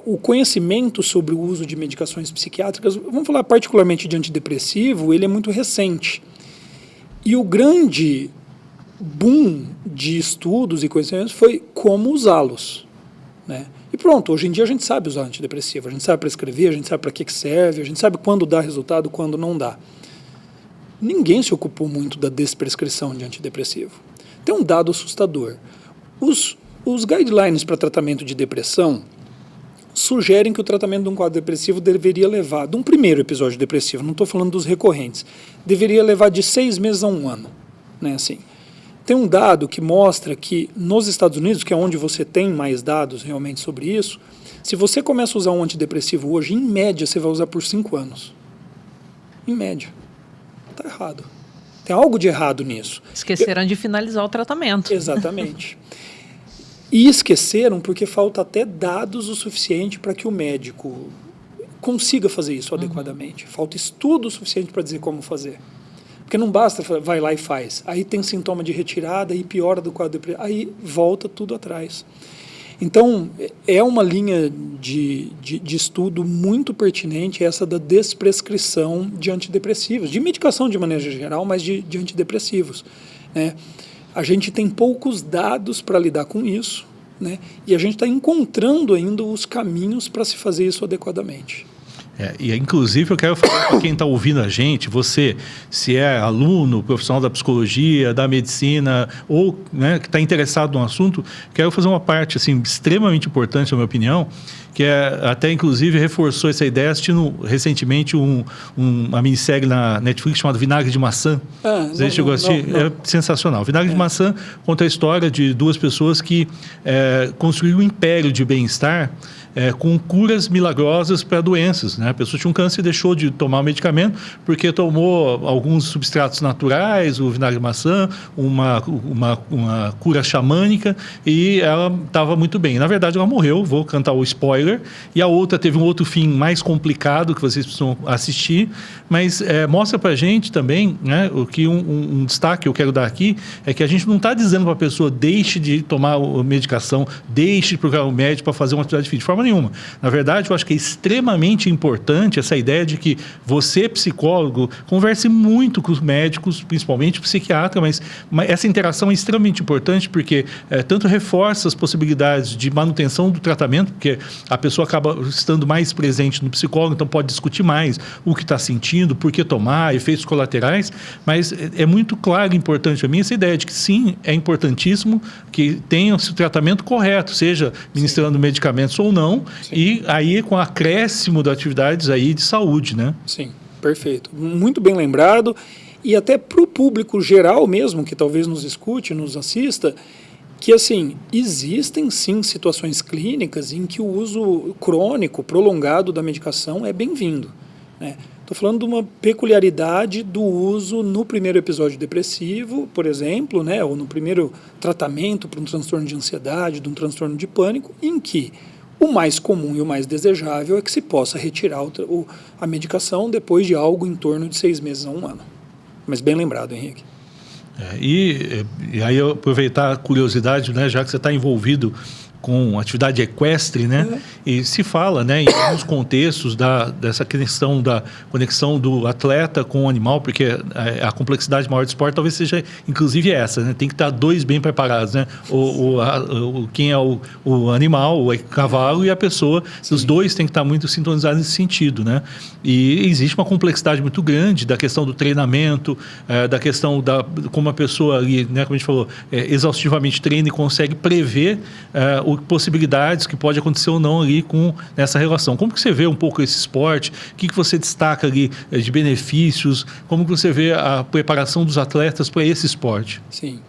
o conhecimento sobre o uso de medicações psiquiátricas, vamos falar particularmente de antidepressivo, ele é muito recente. E o grande boom de estudos e conhecimentos foi como usá-los, né? E pronto, hoje em dia a gente sabe usar antidepressivo, a gente sabe prescrever, a gente sabe para que serve, a gente sabe quando dá resultado, quando não dá. Ninguém se ocupou muito da desprescrição de antidepressivo. Tem um dado assustador. Os guidelines para tratamento de depressão sugerem que o tratamento de um quadro depressivo deveria levar, de um primeiro episódio depressivo, não estou falando dos recorrentes, deveria levar de 6 meses a 1 ano, né, assim. Tem um dado que mostra que nos Estados Unidos, que é onde você tem mais dados realmente sobre isso, se você começa a usar um antidepressivo hoje, em média você vai usar por 5 anos. Em média. Está errado. Tem algo de errado nisso. Esqueceram de finalizar o tratamento. Exatamente. E esqueceram porque falta até dados o suficiente para que o médico consiga fazer isso adequadamente. Falta estudo o suficiente para dizer como fazer. Porque não basta, vai lá e faz. Aí tem sintoma de retirada, aí piora do quadro depressivo, aí volta tudo atrás. Então, é uma linha de estudo muito pertinente essa da desprescrição de antidepressivos, de medicação de maneira geral, mas de antidepressivos, né? A gente tem poucos dados para lidar com isso, né? E a gente está encontrando ainda os caminhos para se fazer isso adequadamente. E inclusive eu quero falar para quem está ouvindo a gente, você, se é aluno, profissional da psicologia, da medicina, ou, né, que está interessado no assunto, quero fazer uma parte assim, extremamente importante, na minha opinião, que até inclusive reforçou essa ideia assistindo recentemente uma minissérie na Netflix chamada Vinagre de Maçã. Você chegou a assistir? Não. É sensacional. Vinagre de Maçã conta a história de duas pessoas que construíram um império de bem-estar com curas milagrosas para doenças, né? A pessoa tinha um câncer e deixou de tomar o medicamento porque tomou alguns substratos naturais, o vinagre de maçã, uma cura xamânica, e ela estava muito bem. Na verdade, ela morreu, vou cantar o spoiler, e a outra teve um outro fim mais complicado que vocês precisam assistir, mas mostra para a gente também, né, o que um destaque que eu quero dar aqui é que a gente não está dizendo para a pessoa deixe de tomar a medicação, deixe de procurar o médico para fazer uma atividade física, de forma nenhuma. Na verdade, eu acho que é extremamente importante essa ideia de que você, psicólogo, converse muito com os médicos, principalmente o psiquiatra, mas essa interação é extremamente importante porque tanto reforça as possibilidades de manutenção do tratamento, porque a pessoa acaba estando mais presente no psicólogo, então pode discutir mais o que está sentindo, por que tomar, efeitos colaterais, mas é muito claro e importante para mim essa ideia de que sim, é importantíssimo que tenha o tratamento correto, seja ministrando medicamentos ou não, e aí com acréscimo de atividades aí de saúde, né? Sim, perfeito. Muito bem lembrado. E até para o público geral mesmo, que talvez nos escute, nos assista, que assim, existem sim situações clínicas em que o uso crônico, prolongado da medicação é bem-vindo, né? Estou falando de uma peculiaridade do uso no primeiro episódio depressivo, por exemplo, né, ou no primeiro tratamento para um transtorno de ansiedade, de um transtorno de pânico, em que o mais comum e o mais desejável é que se possa retirar a medicação depois de algo em torno de 6 meses a 1 ano. Mas bem lembrado, Henrique. E aí eu aproveitar a curiosidade, né, já que você está envolvido com atividade equestre, né? E se fala, né, em alguns contextos dessa questão da conexão do atleta com o animal, porque a complexidade maior do esporte talvez seja, inclusive, essa, né? Tem que estar dois bem preparados, né? Quem é o animal, o cavalo e a pessoa, os dois têm que estar muito sintonizados nesse sentido, né? E existe uma complexidade muito grande da questão do treinamento, da questão como a pessoa ali, né, como a gente falou, exaustivamente treina e consegue prever possibilidades que pode acontecer ou não ali nessa relação. Como que você vê um pouco esse esporte? O que você destaca ali de benefícios? Como que você vê a preparação dos atletas para esse esporte? Sim.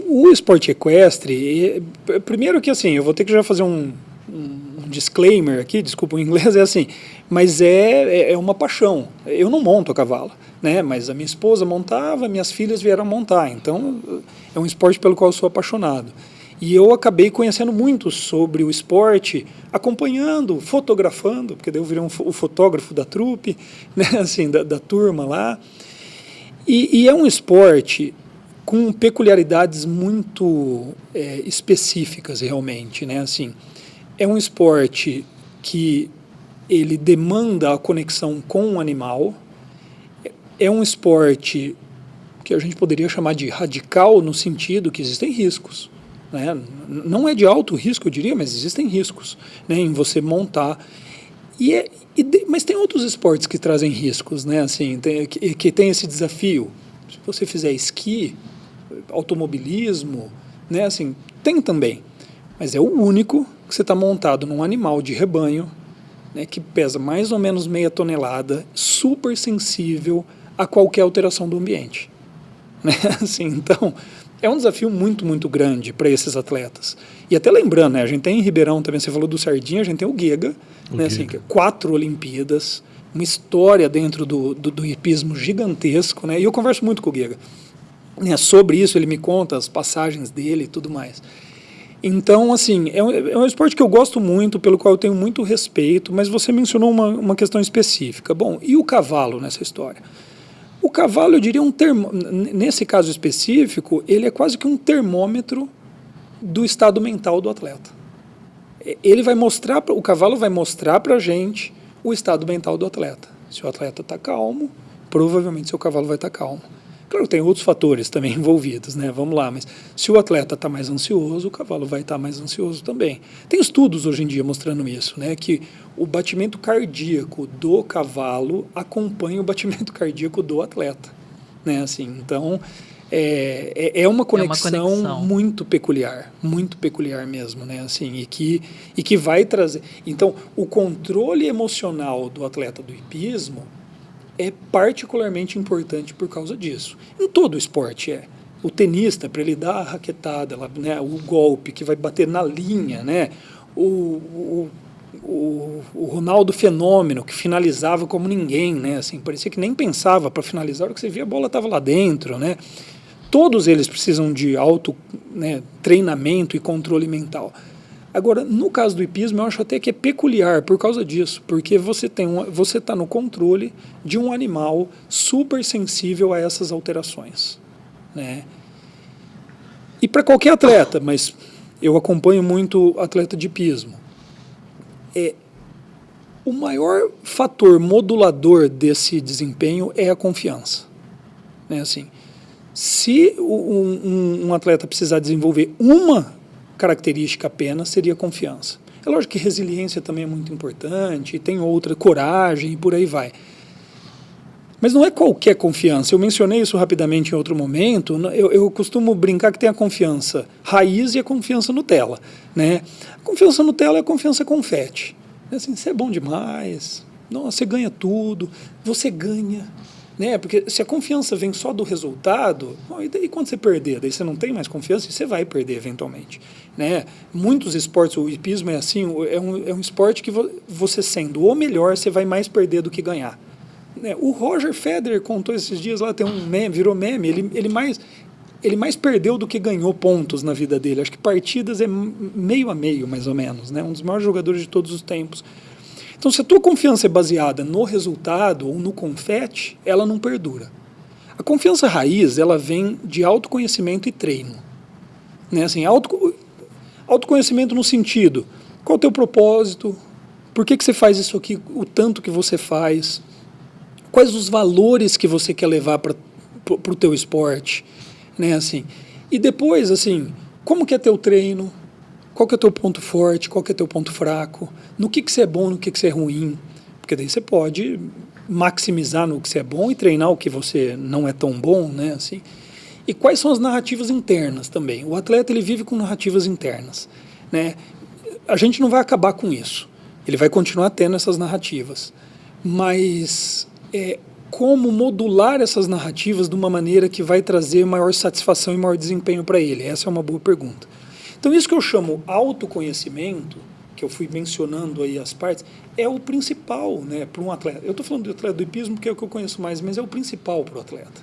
O esporte equestre, primeiro que assim, eu vou ter que já fazer um disclaimer aqui, desculpa o inglês, é assim, mas é uma paixão. Eu não monto a cavalo, né? Mas a minha esposa montava, minhas filhas vieram montar, então é um esporte pelo qual eu sou apaixonado. E eu acabei conhecendo muito sobre o esporte, acompanhando, fotografando, porque daí eu virei o fotógrafo da trupe, né, assim, da turma lá. E é um esporte com peculiaridades muito específicas, realmente, né, assim. É um esporte que ele demanda a conexão com o animal. É um esporte que a gente poderia chamar de radical, no sentido que existem riscos. Né? Não é de alto risco, eu diria, mas existem riscos, né, em você montar. Mas tem outros esportes que trazem riscos, né, assim, que tem esse desafio. Se você fizer esqui, automobilismo, né, assim, tem também. Mas é o único que você está montado num animal de rebanho, né, que pesa mais ou menos meia tonelada, super sensível a qualquer alteração do ambiente. Né? Assim, então, é um desafio muito, muito grande para esses atletas. E até lembrando, né, a gente tem em Ribeirão também, você falou do Sardinha, a gente tem o Guega, né, assim, 4 Olimpíadas, uma história dentro do hipismo gigantesco, né? E eu converso muito com o Guega, né, sobre isso. Ele me conta as passagens dele e tudo mais. Então, assim, é um esporte que eu gosto muito, pelo qual eu tenho muito respeito, mas você mencionou uma questão específica. Bom, e o cavalo nessa história? O cavalo, eu diria, nesse caso específico, ele é quase que um termômetro do estado mental do atleta. O cavalo vai mostrar para a gente o estado mental do atleta. Se o atleta está calmo, provavelmente seu cavalo vai estar calmo. Claro, tem outros fatores também envolvidos, né? Vamos lá, mas se o atleta está mais ansioso, o cavalo vai estar mais ansioso também. Tem estudos hoje em dia mostrando isso, né? Que o batimento cardíaco do cavalo acompanha o batimento cardíaco do atleta, né? Assim, então, é uma conexão muito peculiar mesmo, né? Assim, e que vai trazer... Então, o controle emocional do atleta do hipismo é particularmente importante por causa disso. Em todo o esporte é. O tenista, para ele dar a raquetada, né, o golpe que vai bater na linha, né, o Ronaldo Fenômeno, que finalizava como ninguém, né, assim, parecia que nem pensava para finalizar, a hora que você via a bola estava lá dentro, né. Todos eles precisam de treinamento e controle mental. Agora, no caso do hipismo, eu acho até que é peculiar por causa disso, porque você está no controle de um animal super sensível a essas alterações, né? E para qualquer atleta, mas eu acompanho muito atleta de hipismo, o maior fator modulador desse desempenho é a confiança, né? Assim, se um atleta precisar desenvolver uma característica apenas, seria confiança. É lógico que resiliência também é muito importante, tem outra, coragem e por aí vai. Mas não é qualquer confiança. Eu mencionei isso rapidamente em outro momento. Eu costumo brincar que tem a confiança raiz e a confiança Nutella, né? A confiança Nutella é a confiança confete. Assim, você é bom demais, nossa, você ganha tudo, você ganha, né? Porque se a confiança vem só do resultado, e daí quando você perder, daí você não tem mais confiança e você vai perder eventualmente, né? Muitos esportes, o hipismo é assim, é um esporte que você sendo o melhor, você vai mais perder do que ganhar, né? O Roger Federer contou esses dias lá, tem um meme, virou meme, ele mais perdeu do que ganhou pontos na vida dele. Acho que partidas é meio a meio, mais ou menos, né? Um dos maiores jogadores de todos os tempos. Então, se a tua confiança é baseada no resultado ou no confete, ela não perdura. A confiança raiz, ela vem de autoconhecimento e treino, né? Assim, autoconhecimento no sentido, qual é o teu propósito, por que você faz isso aqui, o tanto que você faz, quais os valores que você quer levar para o teu esporte, né? Assim, e depois, assim, como que é teu treino, qual que é teu ponto forte, qual que é teu ponto fraco, no que você é bom, no que você é ruim, porque daí você pode maximizar no que você é bom e treinar o que você não é tão bom, né? Assim, e quais são as narrativas internas também. O atleta, ele vive com narrativas internas, né? A gente não vai acabar com isso, ele vai continuar tendo essas narrativas, mas como modular essas narrativas de uma maneira que vai trazer maior satisfação e maior desempenho para ele? Essa é uma boa pergunta. Então, isso que eu chamo autoconhecimento, que eu fui mencionando aí as partes, é o principal, né, para um atleta. Eu estou falando do atleta do hipismo porque é o que eu conheço mais, mas é o principal para o atleta.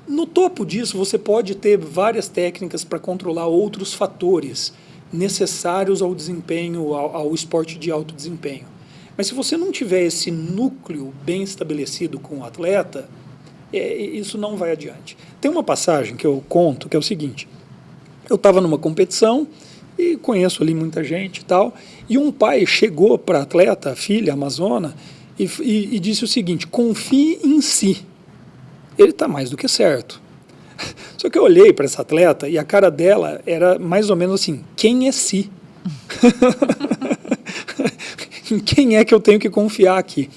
No topo disso, você pode ter várias técnicas para controlar outros fatores necessários ao desempenho, ao esporte de alto desempenho. Mas se você não tiver esse núcleo bem estabelecido com o atleta, isso não vai adiante. Tem uma passagem que eu conto que é o seguinte: eu estava numa competição e conheço ali muita gente e tal, e um pai chegou para a atleta, a filha, a amazona, e disse o seguinte: confie em si, ele está mais do que certo. Só que eu olhei para essa atleta e a cara dela era mais ou menos assim: quem é si? Em quem é que eu tenho que confiar aqui?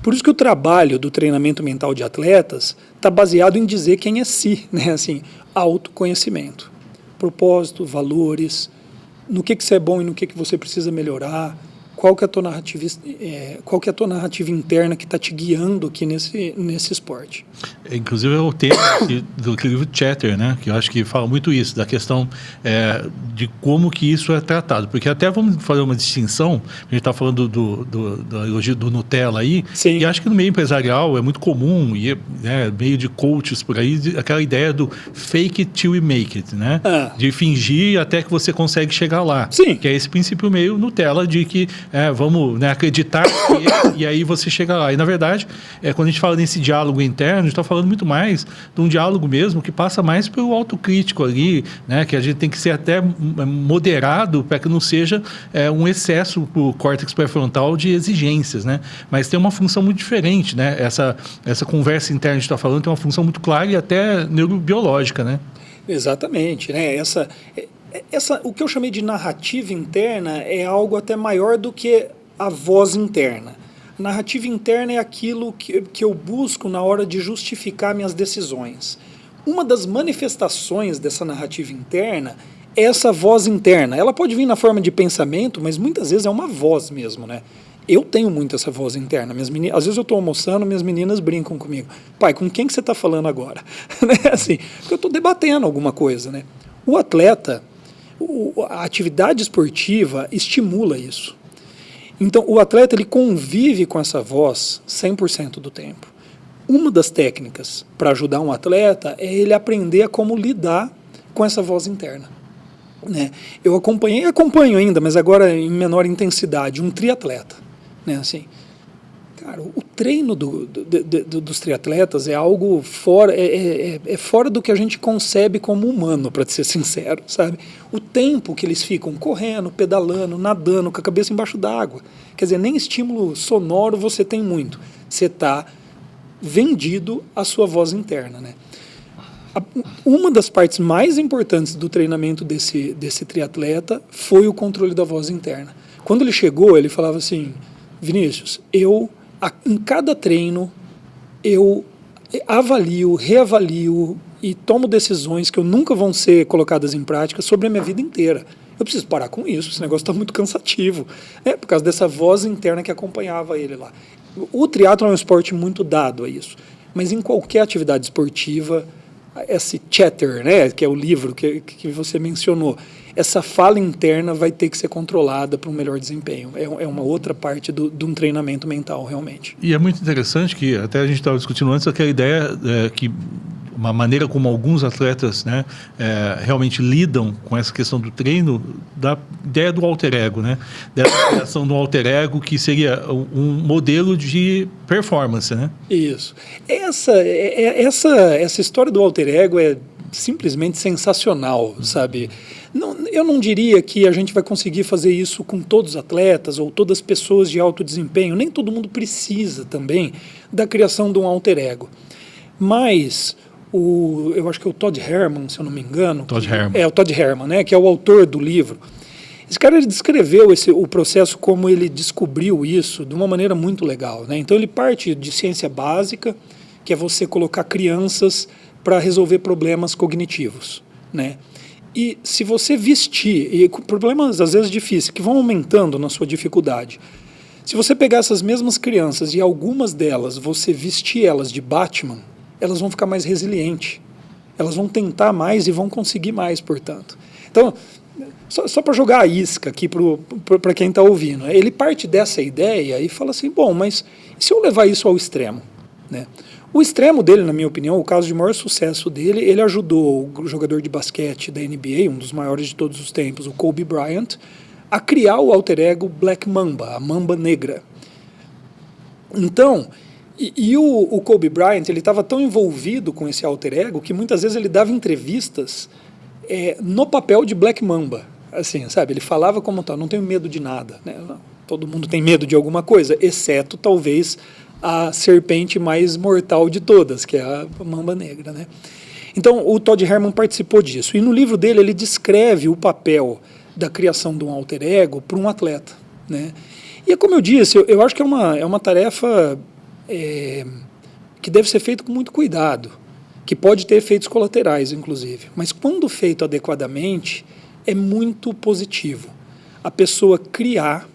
Por isso que o trabalho do treinamento mental de atletas está baseado em dizer quem é si, né? Assim, autoconhecimento, propósito, valores, no que você é bom e no que você precisa melhorar, qual que é a tua narrativa, qual que é a tua narrativa interna que está te guiando aqui nesse esporte. Inclusive é o tema do livro Chatter, né? Que eu acho que fala muito isso, da questão de como que isso é tratado. Porque até vamos fazer uma distinção, a gente está falando do elogio do Nutella aí, Sim. E acho que no meio empresarial é muito comum, e meio de coaches por aí, aquela ideia do fake it till you make it, né? De fingir até que você consegue chegar lá. Sim. Que é esse princípio meio Nutella de que vamos acreditar e aí você chega lá. E na verdade, quando a gente fala nesse diálogo interno, a gente está falando muito mais de um diálogo mesmo que passa mais pelo autocrítico ali, né? Que a gente tem que ser até moderado para que não seja um excesso para o córtex pré-frontal de exigências, né? Mas tem uma função muito diferente, né? Essa conversa interna que a gente está falando tem uma função muito clara e até neurobiológica, né? Exatamente, né? O que eu chamei de narrativa interna é algo até maior do que a voz interna. A narrativa interna é aquilo que eu busco na hora de justificar minhas decisões. Uma das manifestações dessa narrativa interna é essa voz interna. Ela pode vir na forma de pensamento, mas muitas vezes é uma voz mesmo, né? Eu tenho muito essa voz interna. Às vezes eu estou almoçando, minhas meninas brincam comigo. Pai, com quem que você está falando agora? Assim, porque eu estou debatendo alguma coisa, né? O atleta, a atividade esportiva estimula isso. Então, o atleta ele convive com essa voz 100% do tempo. Uma das técnicas para ajudar um atleta é ele aprender a como lidar com essa voz interna. Né? Eu acompanho ainda, mas agora em menor intensidade, um triatleta. Né? Assim, cara, o treino dos triatletas é algo fora, fora do que a gente concebe como humano, para ser sincero, sabe? O tempo que eles ficam correndo, pedalando, nadando, com a cabeça embaixo d'água. Quer dizer, nem estímulo sonoro você tem muito. Você está vendido à sua voz interna, né? Uma das partes mais importantes do treinamento desse triatleta foi o controle da voz interna. Quando ele chegou, ele falava assim: Vinícius, em cada treino, eu avalio, reavalio e tomo decisões que eu nunca vão ser colocadas em prática sobre a minha vida inteira. Eu preciso parar com isso, esse negócio está muito cansativo. Por causa dessa voz interna que acompanhava ele lá. O triatlo é um esporte muito dado a isso, mas em qualquer atividade esportiva, esse chatter, né, que é o livro que você mencionou, essa fala interna vai ter que ser controlada para um melhor desempenho. É uma outra parte de um treinamento mental, realmente. E é muito interessante que, até a gente estava discutindo antes, aquela ideia que uma maneira como alguns atletas, né, realmente lidam com essa questão do treino, da ideia do alter ego, né, dessa criação do alter ego que seria um modelo de performance, né? Isso. Essa história do alter ego é simplesmente sensacional, sabe? Eu não diria que a gente vai conseguir fazer isso com todos os atletas ou todas as pessoas de alto desempenho. Nem todo mundo precisa também da criação de um alter ego. Mas eu acho que é o Todd Herman, se eu não me engano. Todd Herman. É o Todd Herman, né, que é o autor do livro. Esse cara ele descreveu o processo, como ele descobriu isso, de uma maneira muito legal, né? Então ele parte de ciência básica, que é você colocar crianças para resolver problemas cognitivos, né? E se você vestir, e problemas às vezes difíceis, que vão aumentando na sua dificuldade, se você pegar essas mesmas crianças e algumas delas, você vestir elas de Batman, elas vão ficar mais resilientes, elas vão tentar mais e vão conseguir mais, portanto. Então, só para jogar a isca aqui para quem está ouvindo, ele parte dessa ideia e fala assim, bom, mas e se eu levar isso ao extremo, né? O extremo dele, na minha opinião, o caso de maior sucesso dele, ele ajudou o jogador de basquete da NBA, um dos maiores de todos os tempos, o Kobe Bryant, a criar o alter ego Black Mamba, a Mamba Negra. Então, o Kobe Bryant, ele estava tão envolvido com esse alter ego que muitas vezes ele dava entrevistas no papel de Black Mamba. Assim, sabe? Ele falava como tal, não tenho medo de nada, né? Todo mundo tem medo de alguma coisa, exceto talvez a serpente mais mortal de todas, que é a Mamba Negra, né? Então, o Todd Herman participou disso. E no livro dele, ele descreve o papel da criação de um alter ego para um atleta, né? E como eu disse, eu acho que é uma tarefa que deve ser feita com muito cuidado, que pode ter efeitos colaterais, inclusive. Mas quando feito adequadamente, é muito positivo. A pessoa criar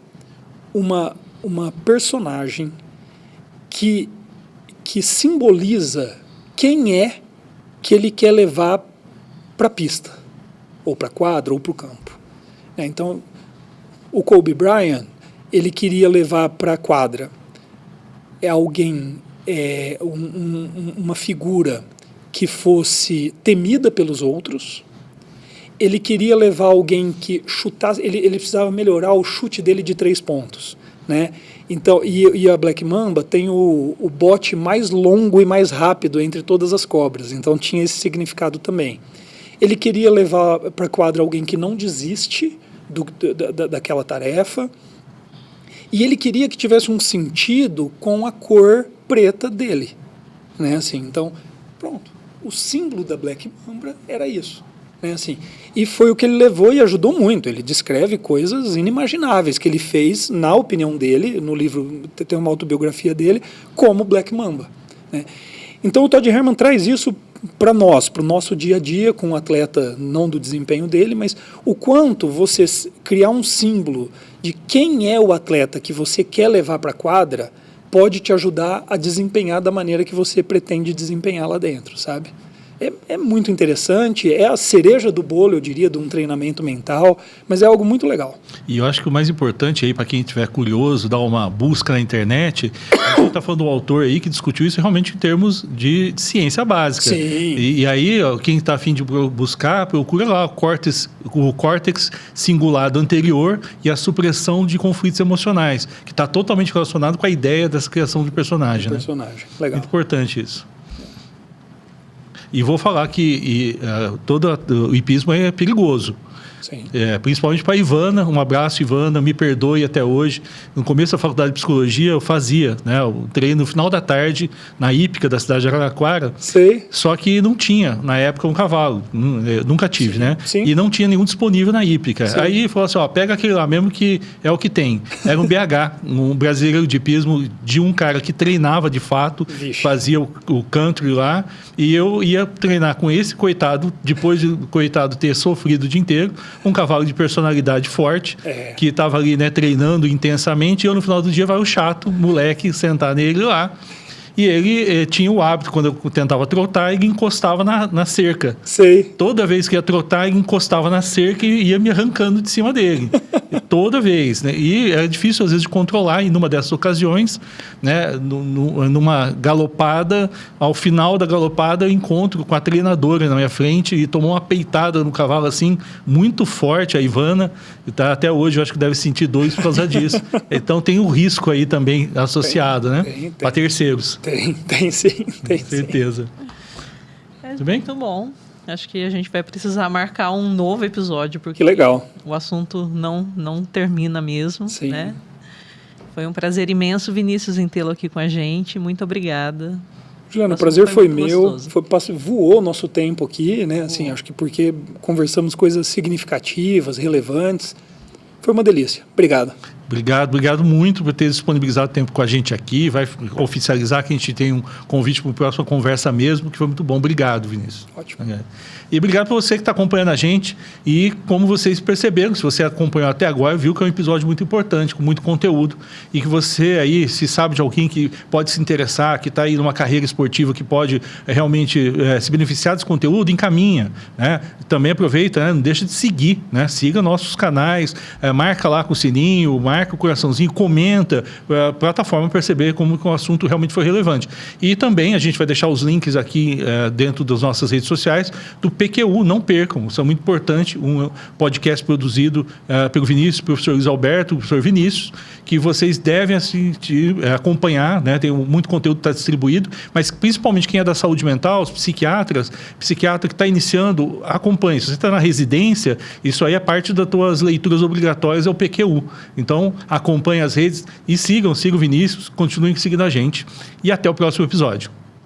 uma personagem que simboliza quem é que ele quer levar para a pista, ou para a quadra, ou para o campo. Então, o Kobe Bryant, ele queria levar para a quadra alguém, uma figura que fosse temida pelos outros. Ele queria levar alguém que chutasse, ele precisava melhorar o chute dele de 3 pontos. Né? Então, e a Black Mamba tem o bote mais longo e mais rápido entre todas as cobras, então tinha esse significado também. Ele queria levar para a quadra alguém que não desiste daquela tarefa, e ele queria que tivesse um sentido com a cor preta dele. Né? Assim, então, pronto, o símbolo da Black Mamba era isso. Né? Assim, e foi o que ele levou e ajudou muito. Ele descreve coisas inimagináveis que ele fez, na opinião dele, no livro tem uma autobiografia dele, como Black Mamba. Né? Então o Todd Herman traz isso para nós, para o nosso dia a dia, com o atleta, não do desempenho dele, mas o quanto você criar um símbolo de quem é o atleta que você quer levar para a quadra pode te ajudar a desempenhar da maneira que você pretende desempenhar lá dentro, sabe? É muito interessante, é a cereja do bolo, eu diria, de um treinamento mental, mas é algo muito legal. E eu acho que o mais importante aí, para quem estiver curioso, dar uma busca na internet, a gente está falando do autor aí que discutiu isso realmente em termos de ciência básica. Sim. E aí, quem está a fim de buscar, procura lá o córtex cingulado anterior e a supressão de conflitos emocionais, que está totalmente relacionado com a ideia dessa criação de personagem. Legal. Muito importante isso. E vou falar que todo o hipismo é perigoso. Sim. Principalmente para a Ivana. Um abraço, Ivana, me perdoe até hoje. No começo da faculdade de psicologia, eu fazia o treino no final da tarde, na hípica da cidade de Araraquara. Sei. Só que não tinha, na época, um cavalo. Nunca tive, sim, né? Sim. E não tinha nenhum disponível na hípica. Sim. Aí falou assim, pega aquele lá mesmo que é o que tem. Era um BH, um brasileiro de hipismo, de um cara que treinava de fato, Vixe. fazia o country lá, e eu ia treinar com esse coitado, depois de o coitado ter sofrido o dia inteiro, um cavalo de personalidade forte, que estava ali, né, treinando intensamente, e eu no final do dia vai o chato, moleque, sentar nele lá. E ele tinha o hábito, quando eu tentava trotar, ele encostava na cerca. Sei. Toda vez que ia trotar, ele encostava na cerca e ia me arrancando de cima dele. Toda vez, né? E era difícil, às vezes, de controlar. E numa dessas ocasiões, né, numa galopada, ao final da galopada, eu encontro com a treinadora na minha frente e tomou uma peitada no cavalo, assim, muito forte, a Ivana. Até hoje, eu acho que deve sentir dor por causa disso. Então, tem o risco aí também associado, né? Para terceiros. Tem sim. Com certeza. Tudo bem? Muito bom. Acho que a gente vai precisar marcar um novo episódio, porque que legal. O assunto não termina mesmo. Sim. Né? Foi um prazer imenso, Vinícius, em tê-lo aqui com a gente. Muito obrigada. Juliana, o prazer foi meu. Gostoso. Voou nosso tempo aqui, né? Assim, acho que porque conversamos coisas significativas, relevantes. Foi uma delícia. Obrigado. Obrigado muito por ter disponibilizado tempo com a gente aqui. Vai oficializar que a gente tem um convite para a próxima conversa mesmo, que foi muito bom. Obrigado, Vinícius. Ótimo. E obrigado para você que está acompanhando a gente. E como vocês perceberam, se você acompanhou até agora, viu que é um episódio muito importante, com muito conteúdo. E que você aí, se sabe de alguém que pode se interessar, que está aí numa carreira esportiva, que pode realmente se beneficiar desse conteúdo, encaminha. Né? Também aproveita, né? Não deixa de seguir. Né? Siga nossos canais, marca lá com o sininho, marca o coraçãozinho, comenta, para a plataforma perceber como que o assunto realmente foi relevante. E também a gente vai deixar os links aqui dentro das nossas redes sociais do PQU, não percam, isso é muito importante, um podcast produzido pelo Vinícius, professor Luiz Alberto, professor Vinícius, que vocês devem assistir, acompanhar, né? Tem muito conteúdo que está distribuído, mas principalmente quem é da saúde mental, os psiquiatra que está iniciando, acompanhe. Se você está na residência, isso aí é parte das tuas leituras obrigatórias, é o PQU. Então, acompanhe as redes e sigam o Vinícius, continuem seguindo a gente. E até o próximo episódio.